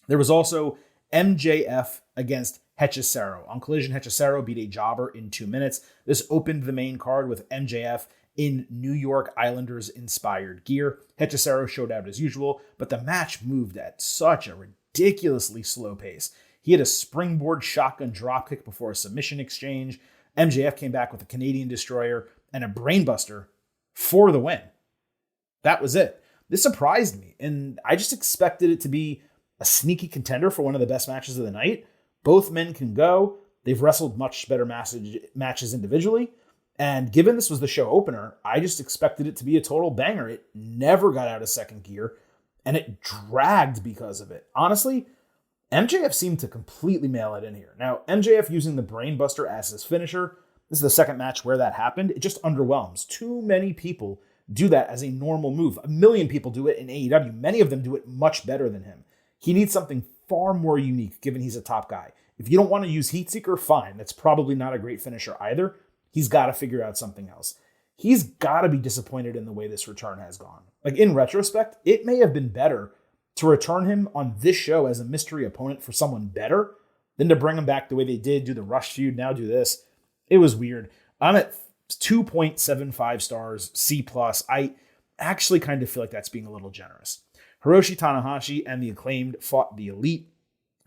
There was also MJF against Hechicero. On Collision, Hechicero beat a jobber in 2 minutes. This opened the main card with MJF in New York Islanders-inspired gear. Hechicero showed out as usual, but the match moved at such a ridiculously slow pace. He had a springboard shotgun dropkick before a submission exchange. MJF came back with a Canadian Destroyer and a brainbuster for the win. That was it. This surprised me, and I just expected it to be a sneaky contender for one of the best matches of the night. Both men can go. They've wrestled much better matches individually. And given this was the show opener, I just expected it to be a total banger. It never got out of second gear, and it dragged because of it. Honestly, MJF seemed to completely mail it in here. Now, MJF using the brainbuster as his finisher, this is the second match where that happened. It just underwhelms. Too many people do that as a normal move. 1 million people do it in AEW. Many of them do it much better than him. He needs something far more unique, given he's a top guy. If you don't want to use Heatseeker, fine. That's probably not a great finisher either. He's got to figure out something else. He's got to be disappointed in the way this return has gone. Like, in retrospect, it may have been better to return him on this show as a mystery opponent for someone better than to bring him back the way they did, do the Rush feud, now do this. It was weird. I'm at 2.75 stars, C+. I actually kind of feel like that's being a little generous. Hiroshi Tanahashi and the Acclaimed fought the Elite.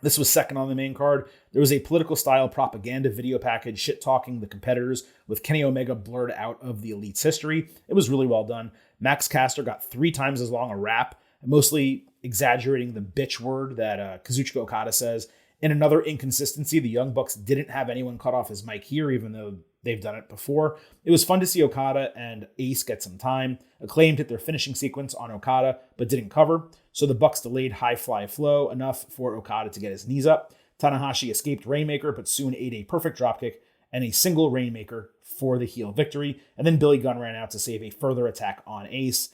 This was second on the main card. There was a political-style propaganda video package shit-talking the competitors with Kenny Omega blurred out of the Elite's history. It was really well done. Max Caster got 3 times as long a rap, mostly exaggerating the bitch word that Kazuchika Okada says. In another inconsistency, the Young Bucks didn't have anyone cut off his mic here, even though they've done it before. It was fun to see Okada and Ace get some time. Acclaimed hit their finishing sequence on Okada, but didn't cover. So the Bucks delayed high fly flow enough for Okada to get his knees up. Tanahashi escaped Rainmaker, but soon ate a perfect dropkick and a single Rainmaker for the heel victory. And then Billy Gunn ran out to save a further attack on Ace.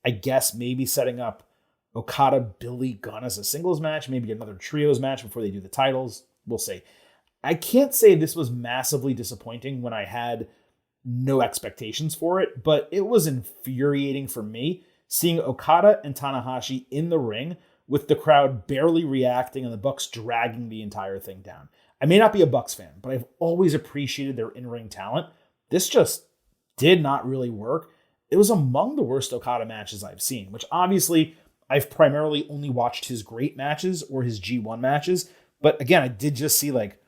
I guess maybe setting up Okada, Billy Gunn as a singles match, maybe another trios match before they do the titles. We'll see. I can't say this was massively disappointing when I had no expectations for it, but it was infuriating for me seeing Okada and Tanahashi in the ring with the crowd barely reacting and the Bucks dragging the entire thing down. I may not be a Bucks fan, but I've always appreciated their in-ring talent. This just did not really work. It was among the worst Okada matches I've seen, which obviously I've primarily only watched his great matches or his G1 matches. But again, I did just see like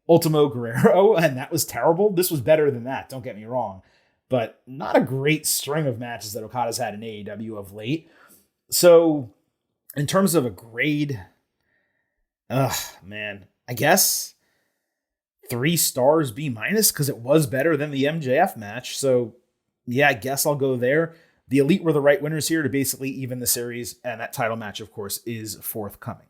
Ultimo Guerrero, and that was terrible. This was better than that, don't get me wrong. But not a great string of matches that Okada's had in AEW of late. So in terms of a grade, man, I guess 3 stars B- because it was better than the MJF match. So yeah, I guess I'll go there. The Elite were the right winners here to basically even the series, and that title match, of course, is forthcoming.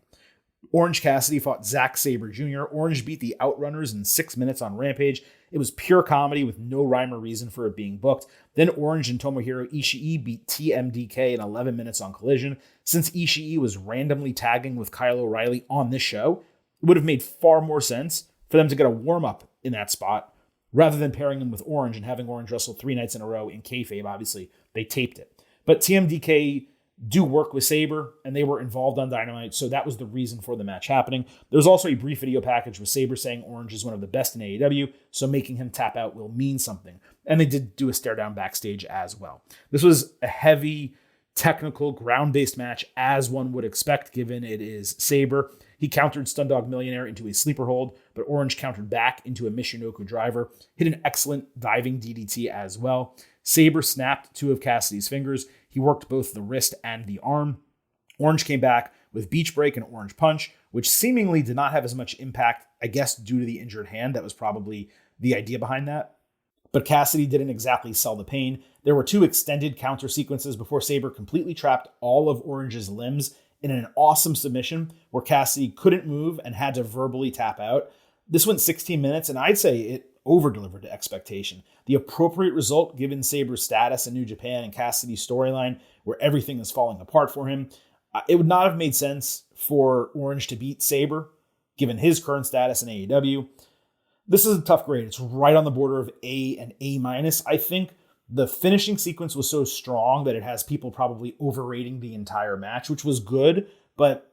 Orange Cassidy fought Zack Sabre Jr. Orange beat the Outrunners in 6 minutes on Rampage. It was pure comedy with no rhyme or reason for it being booked. Then Orange and Tomohiro Ishii beat TMDK in 11 minutes on Collision. Since Ishii was randomly tagging with Kyle O'Reilly on this show, it would have made far more sense for them to get a warm-up in that spot rather than pairing him with Orange and having Orange wrestle 3 nights in a row in kayfabe. Obviously, they taped it. But TMDK do work with Sabre, and they were involved on Dynamite, so that was the reason for the match happening. There's also a brief video package with Sabre saying Orange is one of the best in AEW, so making him tap out will mean something. And they did do a stare down backstage as well. This was a heavy, technical, ground-based match, as one would expect, given it is Sabre. He countered Stundog Millionaire into a sleeper hold, but Orange countered back into a Michinoku driver, hit an excellent diving DDT as well. Sabre snapped 2 of Cassidy's fingers. He worked both the wrist and the arm. Orange came back with Beach Break and Orange Punch, which seemingly did not have as much impact, I guess, due to the injured hand. That was probably the idea behind that. But Cassidy didn't exactly sell the pain. There were 2 extended counter sequences before Sabre completely trapped all of Orange's limbs in an awesome submission where Cassidy couldn't move and had to verbally tap out. This went 16 minutes, and I'd say it over-delivered to expectation. The appropriate result given Sabre's status in New Japan and Cassidy's storyline, where everything is falling apart for him. It would not have made sense for Orange to beat Sabre, given his current status in AEW. This is a tough grade. It's right on the border of A and A-. I think the finishing sequence was so strong that it has people probably overrating the entire match, which was good, but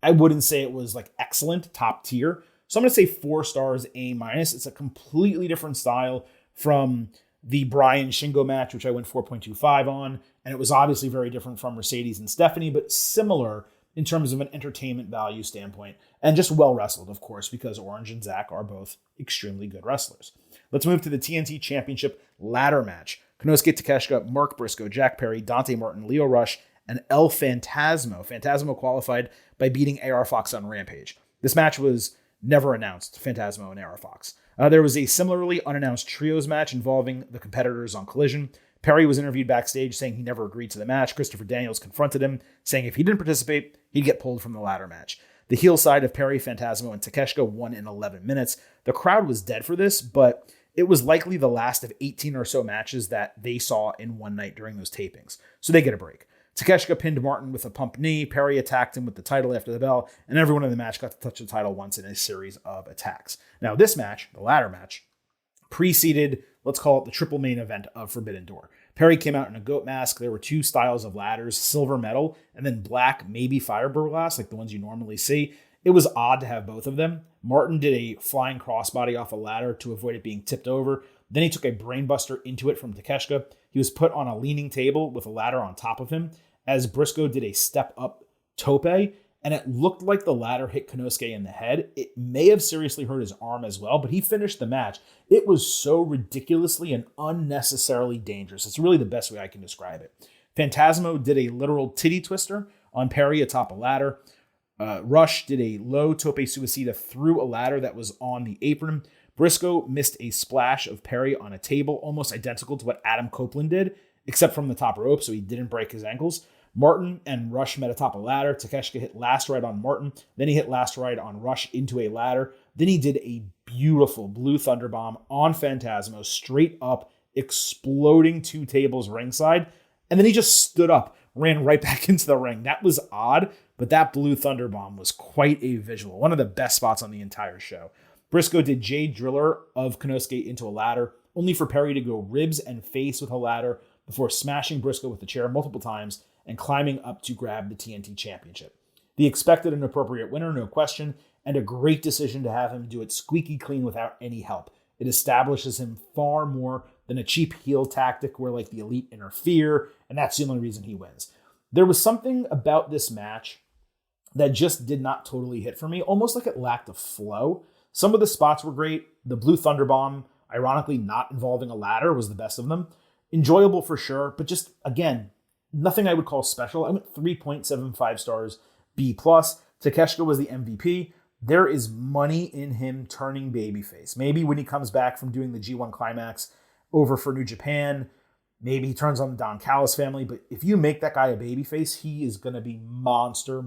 I wouldn't say it was like excellent, top tier. So I'm going to say 4 stars A-. It's a completely different style from the Bryan Shingo match, which I went 4.25 on. And it was obviously very different from Mercedes and Stephanie, but similar in terms of an entertainment value standpoint. And just well wrestled, of course, because Orange and Zack are both extremely good wrestlers. Let's move to the TNT Championship ladder match. Konosuke Takeshita, Mark Briscoe, Jack Perry, Dante Martin, Leo Rush, and El Phantasmo. Phantasmo qualified by beating AR Fox on Rampage. This match was never announced, Phantasmo and AR Fox. There was a similarly unannounced trios match involving the competitors on Collision. Perry was interviewed backstage saying he never agreed to the match. Christopher Daniels confronted him, saying if he didn't participate, he'd get pulled from the ladder match. The heel side of Perry, Phantasmo, and Takeshita won in 11 minutes. The crowd was dead for this, but it was likely the last of 18 or so matches that they saw in one night during those tapings. So they get a break. Takeshita pinned Martin with a pump knee. Perry attacked him with the title after the bell, and everyone in the match got to touch the title once in a series of attacks. Now, this match, the ladder match, preceded, let's call it the triple main event of Forbidden Door. Perry came out in a goat mask. There were 2 styles of ladders, silver metal, and then black, maybe fiberglass, like the ones you normally see. It was odd to have both of them. Martin did a flying crossbody off a ladder to avoid it being tipped over. Then he took a brainbuster into it from Takeshita. He was put on a leaning table with a ladder on top of him as Briscoe did a step-up tope, and it looked like the ladder hit Konosuke in the head. It may have seriously hurt his arm as well, but he finished the match. It was so ridiculously and unnecessarily dangerous. It's really the best way I can describe it. Phantasmo did a literal titty twister on Perry atop a ladder. Rush did a low tope suicida through a ladder that was on the apron. Briscoe missed a splash of Perry on a table, almost identical to what Adam Copeland did, except from the top rope, so he didn't break his ankles. Martin and Rush met atop a ladder. Takeshita hit last ride on Martin. Then he hit last ride on Rush into a ladder. Then he did a beautiful blue thunder bomb on Phantasmo, straight up, exploding 2 tables ringside. And then he just stood up, ran right back into the ring. That was odd, but that blue thunder bomb was quite a visual. One of the best spots on the entire show. Briscoe did Jade Driller of Konosuke into a ladder. only for Perry to go ribs and face with a ladder before smashing Briscoe with the chair multiple times and climbing up to grab the TNT Championship. The expected and appropriate winner, no question, and a great decision to have him do it squeaky clean without any help. It establishes him far more than a cheap heel tactic where like the Elite interfere, and that's the only reason he wins. There was something about this match that just did not totally hit for me, almost like it lacked a flow. Some of the spots were great. The Blue Thunder Bomb, ironically not involving a ladder, was the best of them. Enjoyable for sure, but just, again, nothing I would call special. I went 3.75 stars, B+. Takeshita was the MVP. There is money in him turning babyface. Maybe when he comes back from doing the G1 Climax over for New Japan, maybe he turns on the Don Callis family. But if you make that guy a babyface, he is going to be monster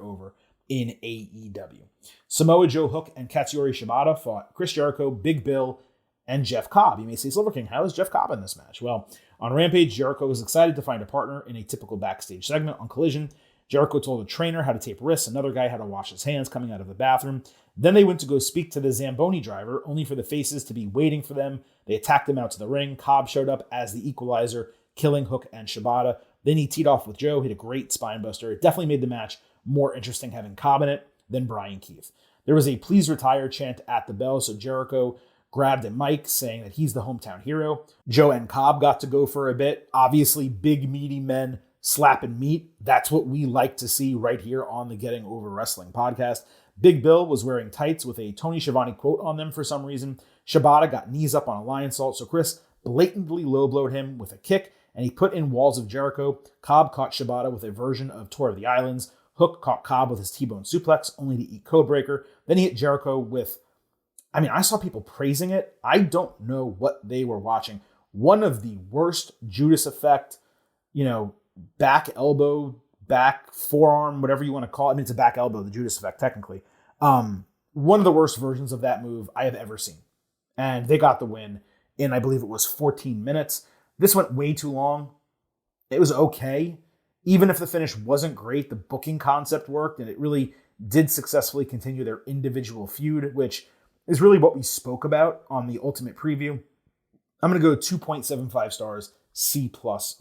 over in AEW. Samoa Joe Hook and Katsuyori Shibata fought Chris Jericho, Big Bill, and Jeff Cobb. You may say, Silver King, how is Jeff Cobb in this match? Well, on Rampage, Jericho was excited to find a partner in a typical backstage segment. On Collision, Jericho told a trainer how to tape wrists, another guy how to wash his hands coming out of the bathroom. Then they went to go speak to the Zamboni driver, only for the faces to be waiting for them. They attacked them out to the ring. Cobb showed up as the equalizer, killing Hook and Shibata. Then he teed off with Joe, hit a great spine buster. It definitely made the match more interesting having Cobb in it than Brian Keith. There was a please retire chant at the bell, so Jericho grabbed a mic saying that he's the hometown hero. Joe and Cobb got to go for a bit. Obviously, big meaty men slapping meat. That's what we like to see right here on the Getting Over Wrestling podcast. Big Bill was wearing tights with a Tony Schiavone quote on them for some reason. Shibata got knees up on a lion salt, so Chris blatantly low-blowed him with a kick, and he put in Walls of Jericho. Cobb caught Shibata with a version of Tour of the Islands. Hook caught Cobb with his T-bone suplex, only to eat Codebreaker. Then he hit Jericho with, I saw people praising it. I don't know what they were watching. One of the worst Judas Effect, back elbow, back forearm, whatever you want to call it. It's a back elbow, the Judas Effect, technically. One of the worst versions of that move I have ever seen. And they got the win in, I believe it was 14 minutes. This went way too long. It was okay. Even if the finish wasn't great, the booking concept worked, and it really did successfully continue their individual feud, which is really what we spoke about on the Ultimate Preview. I'm going to go 2.75 stars, C+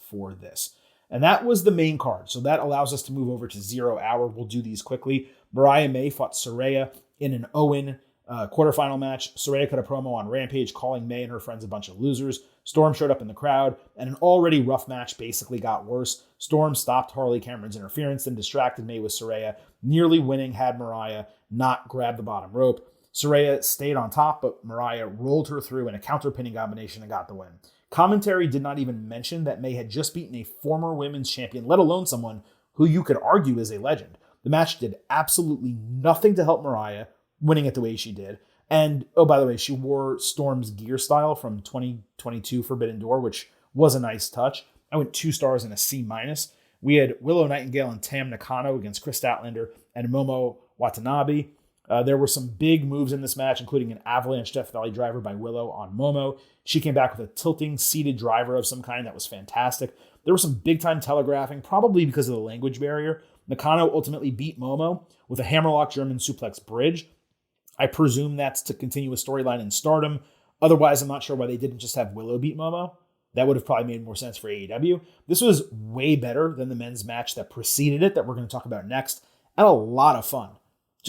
for this. And that was the main card. So that allows us to move over to 0 Hour. We'll do these quickly. Mariah May fought Saraya in an Owen quarterfinal match. Saraya cut a promo on Rampage calling May and her friends a bunch of losers. Storm showed up in the crowd, and an already rough match basically got worse. Storm stopped Harley Cameron's interference, then distracted May with Saraya, nearly winning had Mariah not grabbed the bottom rope. Saraya stayed on top, but Mariah rolled her through in a counter-pinning combination and got the win. Commentary did not even mention that May had just beaten a former women's champion, let alone someone who you could argue is a legend. The match did absolutely nothing to help Mariah, winning it the way she did. And, oh, by the way, she wore Storm's gear style from 2022 Forbidden Door, which was a nice touch. I went 2 stars and a C-. We had Willow Nightingale and Tam Nakano against Chris Statlander and Momo Watanabe. There were some big moves in this match, including an avalanche Death Valley driver by Willow on Momo. She came back with a tilting seated driver of some kind that was fantastic. There was some big-time telegraphing, probably because of the language barrier. Nakano ultimately beat Momo with a hammerlock German suplex bridge. I presume that's to continue a storyline in Stardom. Otherwise, I'm not sure why they didn't just have Willow beat Momo. That would have probably made more sense for AEW. This was way better than the men's match that preceded it that we're going to talk about next, and a lot of fun.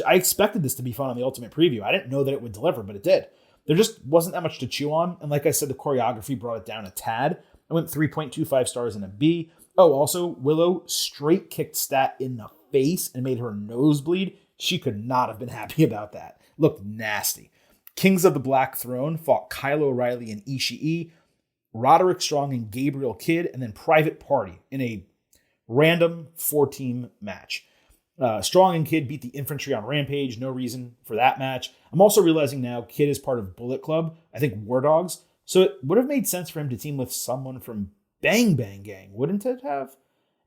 I expected this to be fun on the Ultimate Preview. I didn't know that it would deliver, but it did. There just wasn't that much to chew on, and like I said, the choreography brought it down a tad. I went 3.25 stars and a B. Oh, also, Willow straight kicked Stat in the face and made her nose bleed. She could not have been happy about that. Looked nasty. Kings of the Black Throne fought Kyle O'Reilly and Ishii, Roderick Strong and Gabriel Kidd, and then Private Party in a random 4-team match. Strong and Kidd beat the Infantry on Rampage. No reason for that match. I'm also realizing now Kidd is part of Bullet Club, I think War Dogs, so it would have made sense for him to team with someone from Bang Bang Gang, wouldn't it have?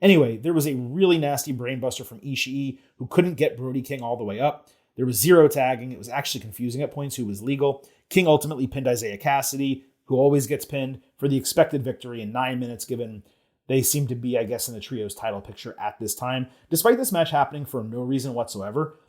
Anyway, there was a really nasty brainbuster from Ishii who couldn't get Brody King all the way up. There was 0 tagging. It was actually confusing at points who was legal. King ultimately pinned Isaiah Cassidy, who always gets pinned, for the expected victory in 9 minutes, given they seem to be, I guess, in the trio's title picture at this time. Despite this match happening for no reason whatsoever,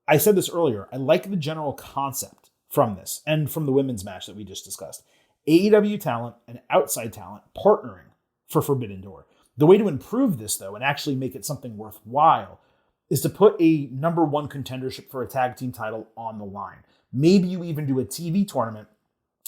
I said this earlier, I like the general concept from this and from the women's match that we just discussed. AEW talent and outside talent partnering for Forbidden Door. The way to improve this, though, and actually make it something worthwhile, is to put a number one contendership for a tag team title on the line. Maybe you even do a TV tournament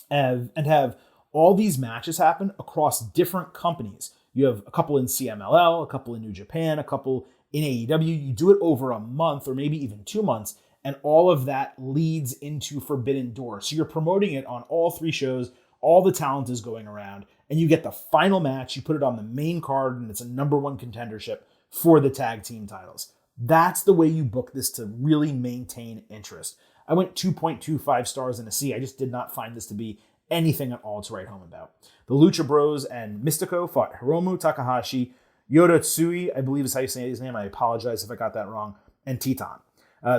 and have all these matches happen across different companies. You have a couple in CMLL, a couple in New Japan, a couple in AEW. You do it over a month or maybe even 2 months, and all of that leads into Forbidden Door. So you're promoting it on all 3 shows, all the talent is going around, and you get the final match, you put it on the main card, and it's a number one contendership for the tag team titles. That's the way you book this to really maintain interest. I went 2.25 stars in a C. I just did not find this to be anything at all to write home about. The Lucha Bros and Mystico fought Hiromu Takahashi, Yoda Tsui, I believe is how you say his name. I apologize if I got that wrong, and Titan.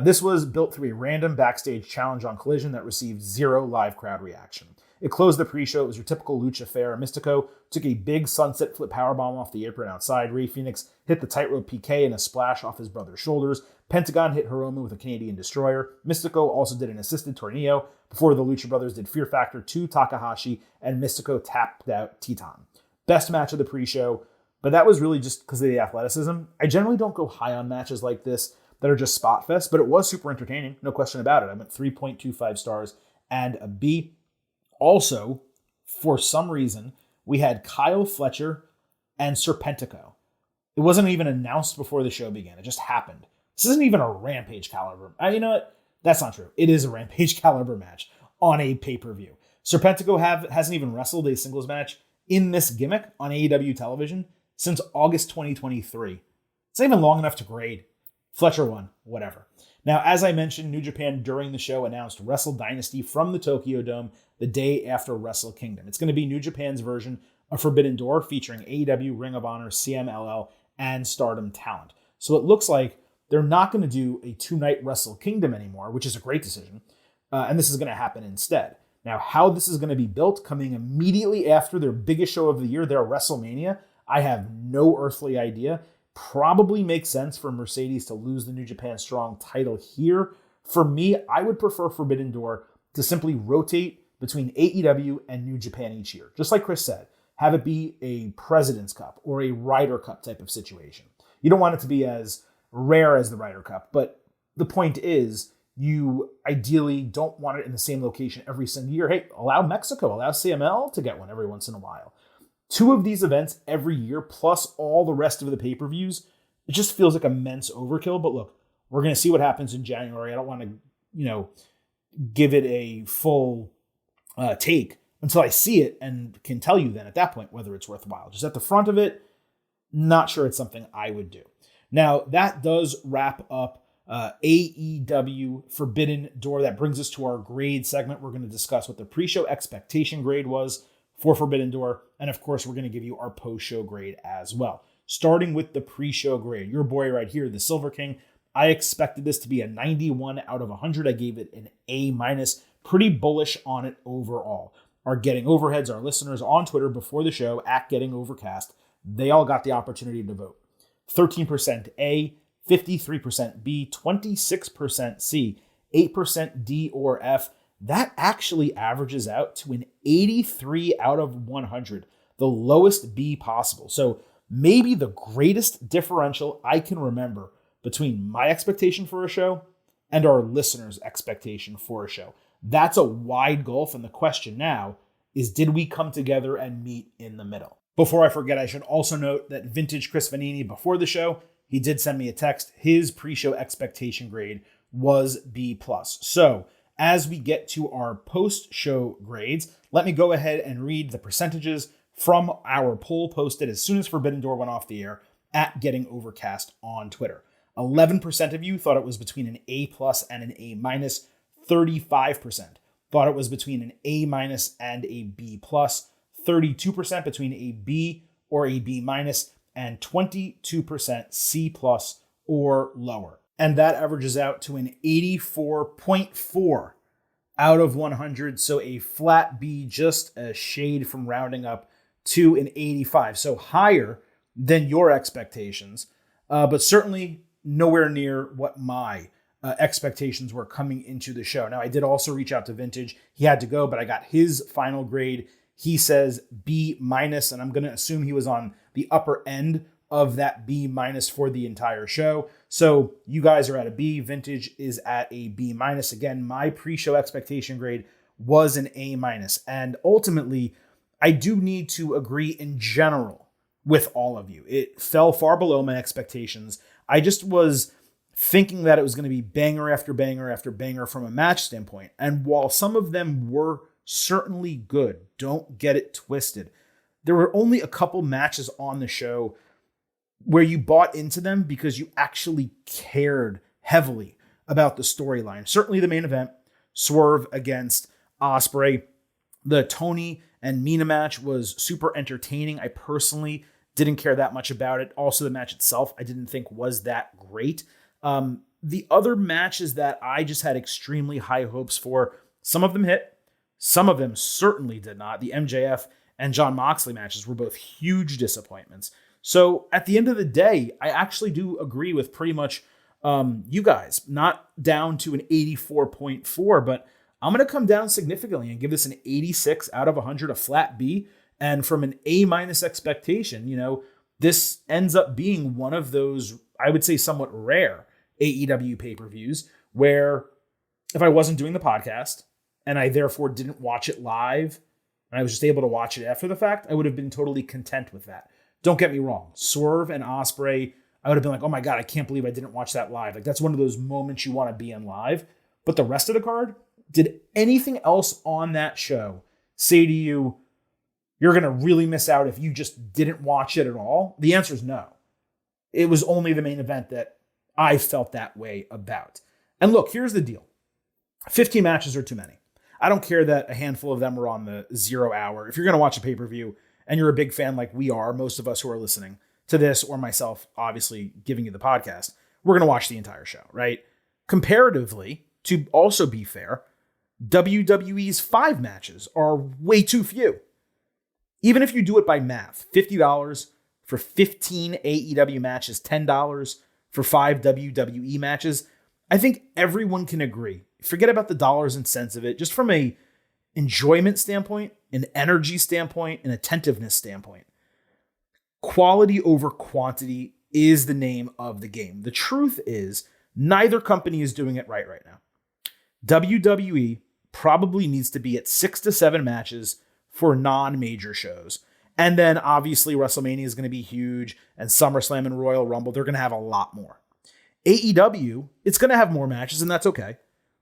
This was built through a random backstage challenge on Collision that received 0 live crowd reaction. It closed the pre-show. It was your typical lucha fare. Mystico took a big sunset flip powerbomb off the apron outside. Rey Fenix hit the tightrope PK and a splash off his brother's shoulders. Pentagon hit Hiromu with a Canadian Destroyer. Mystico also did an assisted tornado before the Lucha Brothers did Fear Factor to Takahashi, and Mystico tapped out Titan. Best match of the pre-show, but that was really just because of the athleticism. I generally don't go high on matches like this that are just spot fest, but it was super entertaining, no question about it. I went 3.25 stars and a B. Also, for some reason, we had Kyle Fletcher and Serpentico. It wasn't even announced before the show began. It just happened. This isn't even a Rampage caliber. You know what? That's not true. It is a Rampage caliber match on a pay-per-view. Serpentico hasn't even wrestled a singles match in this gimmick on AEW television since August 2023. It's not even long enough to grade. Fletcher won, whatever. Now, as I mentioned, New Japan during the show announced Wrestle Dynasty from the Tokyo Dome the day after Wrestle Kingdom. It's going to be New Japan's version of Forbidden Door featuring AEW, Ring of Honor, CMLL, and Stardom talent. So it looks like they're not going to do a 2-night Wrestle Kingdom anymore, which is a great decision. And this is going to happen instead. Now, how this is going to be built coming immediately after their biggest show of the year, their WrestleMania, I have no earthly idea. Probably makes sense for Mercedes to lose the New Japan Strong title here. For me, I would prefer Forbidden Door to simply rotate between AEW and New Japan each year. Just like Chris said, have it be a President's Cup or a Ryder Cup type of situation. You don't want it to be as rare as the Ryder Cup, but the point is you ideally don't want it in the same location every single year. Hey, allow Mexico, allow CML to get one every once in a while. 2 of these events every year, plus all the rest of the pay-per-views, it just feels like immense overkill. But look, we're going to see what happens in January. I don't want to, give it a full take until I see it and can tell you then at that point whether it's worthwhile. Just at the front of it, not sure it's something I would do. Now, that does wrap up AEW Forbidden Door. That brings us to our grade segment. We're going to discuss what the pre-show expectation grade was for Forbidden Door. And of course, we're going to give you our post-show grade as well. Starting with the pre-show grade, your boy right here, the Silver King, I expected this to be a 91 out of 100. I gave it an A-. Pretty bullish on it overall. Our Getting Overheads, our listeners on Twitter before the show, at Getting Overcast, they all got the opportunity to vote. 13% A, 53% B, 26% C, 8% D or F. That actually averages out to an 83 out of 100, the lowest B possible. So maybe the greatest differential I can remember between my expectation for a show and our listeners' expectation for a show. That's a wide gulf, and the question now is, did we come together and meet in the middle? Before I forget, I should also note that Vintage Chris Vanini, before the show, he did send me a text. His pre-show expectation grade was B+. So as we get to our post-show grades, let me go ahead and read the percentages from our poll posted as soon as Forbidden Door went off the air at Getting Overcast on Twitter. 11% of you thought it was between an A+ and an A-. 35% thought it was between an A- and a B+. 32% between a B or a B-, and 22% C+ or lower. And that averages out to an 84.4 out of 100. So a flat B, just a shade from rounding up to an 85. So higher than your expectations, but certainly nowhere near what my expectations were coming into the show. Now, I did also reach out to Vintage. He had to go, but I got his final grade. He says B minus, and I'm going to assume he was on the upper end of that B minus for the entire show. So you guys are at a B. Vintage is at a B minus. Again, my pre-show expectation grade was an A minus. And ultimately, I do need to agree in general with all of you. It fell far below my expectations. I just was thinking that it was going to be banger after banger after banger from a match standpoint. And while some of them were certainly good, don't get it twisted, there were only a couple matches on the show where you bought into them because you actually cared heavily about the storyline. Certainly the main event, Swerve against Ospreay. The Tony and Mina match was super entertaining. I personally didn't care that much about it. Also, the match itself, I didn't think was that great. The other matches that I just had extremely high hopes for, some of them hit, some of them certainly did not. The MJF and Jon Moxley matches were both huge disappointments. So at the end of the day, I actually do agree with pretty much you guys, not down to an 84.4, but I'm going to come down significantly and give this an 86 out of 100, a flat B. And from an A minus expectation, this ends up being one of those, I would say, somewhat rare AEW pay-per-views where if I wasn't doing the podcast and I therefore didn't watch it live and I was just able to watch it after the fact, I would have been totally content with that. Don't get me wrong. Swerve and Ospreay, I would have been like, oh my God, I can't believe I didn't watch that live. Like, that's one of those moments you want to be in live. But the rest of the card, did anything else on that show say to you, you're going to really miss out if you just didn't watch it at all? The answer is no. It was only the main event that I felt that way about. And look, here's the deal. 15 matches are too many. I don't care that a handful of them are on the 0 hour. If you're going to watch a pay-per-view and you're a big fan like we are, most of us who are listening to this, or myself, obviously giving you the podcast, we're going to watch the entire show, right? Comparatively, to also be fair, WWE's 5 matches are way too few. Even if you do it by math, $50 for 15 AEW matches, $10 for 5 WWE matches, I think everyone can agree. Forget about the dollars and cents of it. Just from a enjoyment standpoint, an energy standpoint, an attentiveness standpoint, quality over quantity is the name of the game. The truth is, neither company is doing it right now. WWE probably needs to be at 6 to 7 matches for non-major shows. And then obviously WrestleMania is going to be huge, and SummerSlam and Royal Rumble, they're going to have a lot more. AEW, it's going to have more matches, and that's okay.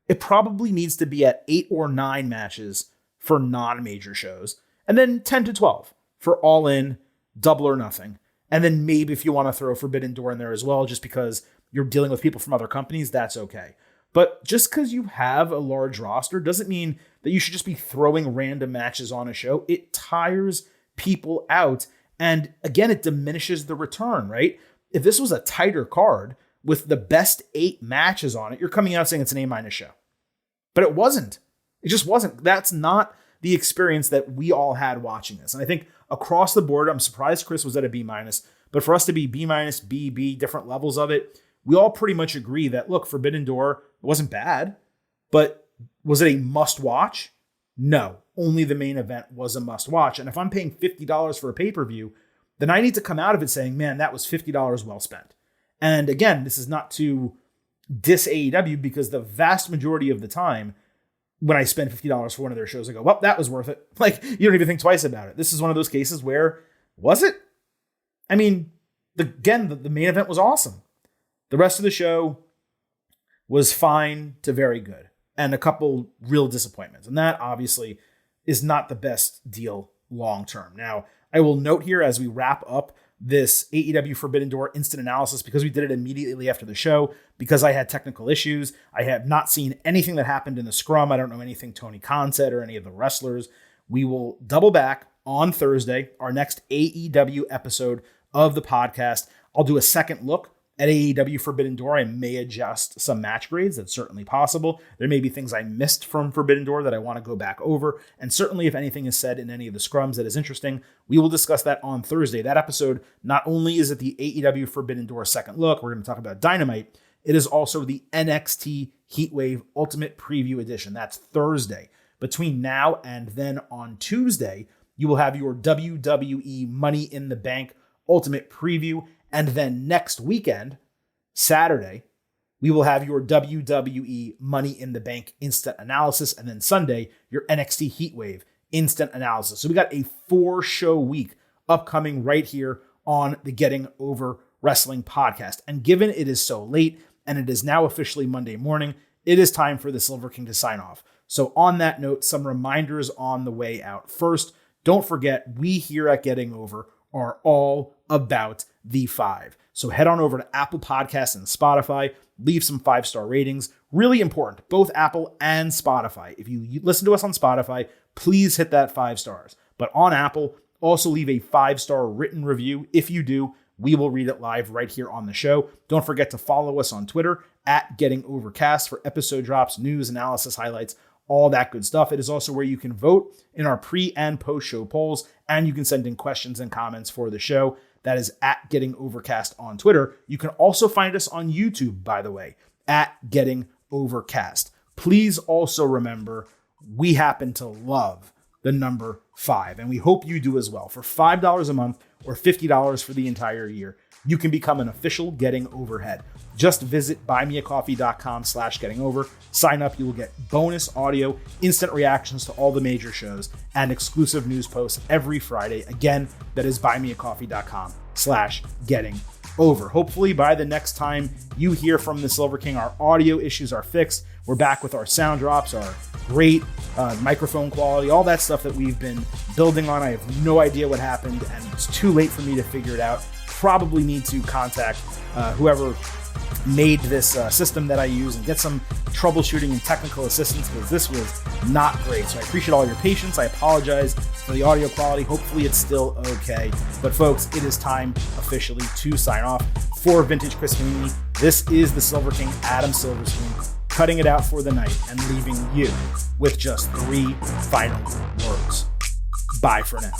It probably needs to be at 8 or 9 matches for non-major shows, and then 10 to 12 for All In, Double or Nothing. And then maybe if you want to throw Forbidden Door in there as well, just because you're dealing with people from other companies, that's okay. But just because you have a large roster doesn't mean that you should just be throwing random matches on a show. It tires people out. And again, it diminishes the return, right? If this was a tighter card with the best 8 matches on it, you're coming out saying it's an A- show. But it wasn't. It just wasn't. That's not the experience that we all had watching this. And I think across the board, I'm surprised Chris was at a B-, but for us to be B-, B, different levels of it, we all pretty much agree that, look, Forbidden Door wasn't bad, but was it a must-watch? No. Only the main event was a must-watch. And if I'm paying $50 for a pay-per-view, then I need to come out of it saying, man, that was $50 well spent. And again, this is not to diss AEW, because the vast majority of the time when I spend $50 for one of their shows, I go, well, that was worth it. Like, you don't even think twice about it. This is one of those cases where, was it? I mean, the main event was awesome. The rest of the show was fine to very good, and a couple real disappointments. And that obviously is not the best deal long term. Now, I will note here as we wrap up this AEW Forbidden Door instant analysis, because we did it immediately after the show, because I had technical issues. I have not seen anything that happened in the scrum. I don't know anything Tony Khan said or any of the wrestlers. We will double back on Thursday, our next AEW episode of the podcast. I'll do a second look at AEW Forbidden Door. I may adjust some match grades. That's certainly possible. There may be things I missed from Forbidden Door that I want to go back over. And certainly if anything is said in any of the scrums that is interesting, we will discuss that on Thursday. That episode, not only is it the AEW Forbidden Door second look, we're going to talk about Dynamite, it is also the NXT Heatwave Ultimate Preview Edition. That's Thursday. Between now and then on Tuesday, you will have your WWE Money in the Bank Ultimate Preview. And then next weekend, Saturday, we will have your WWE Money in the Bank Instant Analysis. And then Sunday, your NXT Heatwave Instant Analysis. So we got a 4-show week upcoming right here on the Getting Over Wrestling podcast. And given it is so late and it is now officially Monday morning, it is time for the Silver King to sign off. So on that note, some reminders on the way out. First, don't forget, we here at Getting Over are all about the 5. So head on over to Apple Podcasts and Spotify, leave some 5-star ratings. Really important, both Apple and Spotify. If you listen to us on Spotify, please hit that 5 stars. But on Apple, also leave a 5-star written review. If you do, we will read it live right here on the show. Don't forget to follow us on Twitter at Getting Overcast for episode drops, news, analysis, highlights, all that good stuff. It is also where you can vote in our pre and post show polls, and you can send in questions and comments for the show. That is at Getting Overcast on Twitter. You can also find us on YouTube, by the way, at Getting Overcast. Please also remember, we happen to love the number 5, and we hope you do as well. For $5 a month or $50 for the entire year, you can become an official Getting Overhead. Just visit buymeacoffee.com/gettingover. Sign up. You will get bonus audio, instant reactions to all the major shows, and exclusive news posts every Friday. Again, that is buymeacoffee.com/gettingover. Hopefully by the next time you hear from the Silver King, our audio issues are fixed. We're back with our sound drops, our great microphone quality, all that stuff that we've been building on. I have no idea what happened, and it's too late for me to figure it out. Probably need to contact whoever made this system that I use and get some troubleshooting and technical assistance, because this was not great. So I appreciate all your patience. I apologize for the audio quality. Hopefully it's still okay. But folks, it is time officially to sign off. For Vintage Chris Manini, this is the Silver King, Adam Silverstein, cutting it out for the night and leaving you with just 3 final words. Bye for now.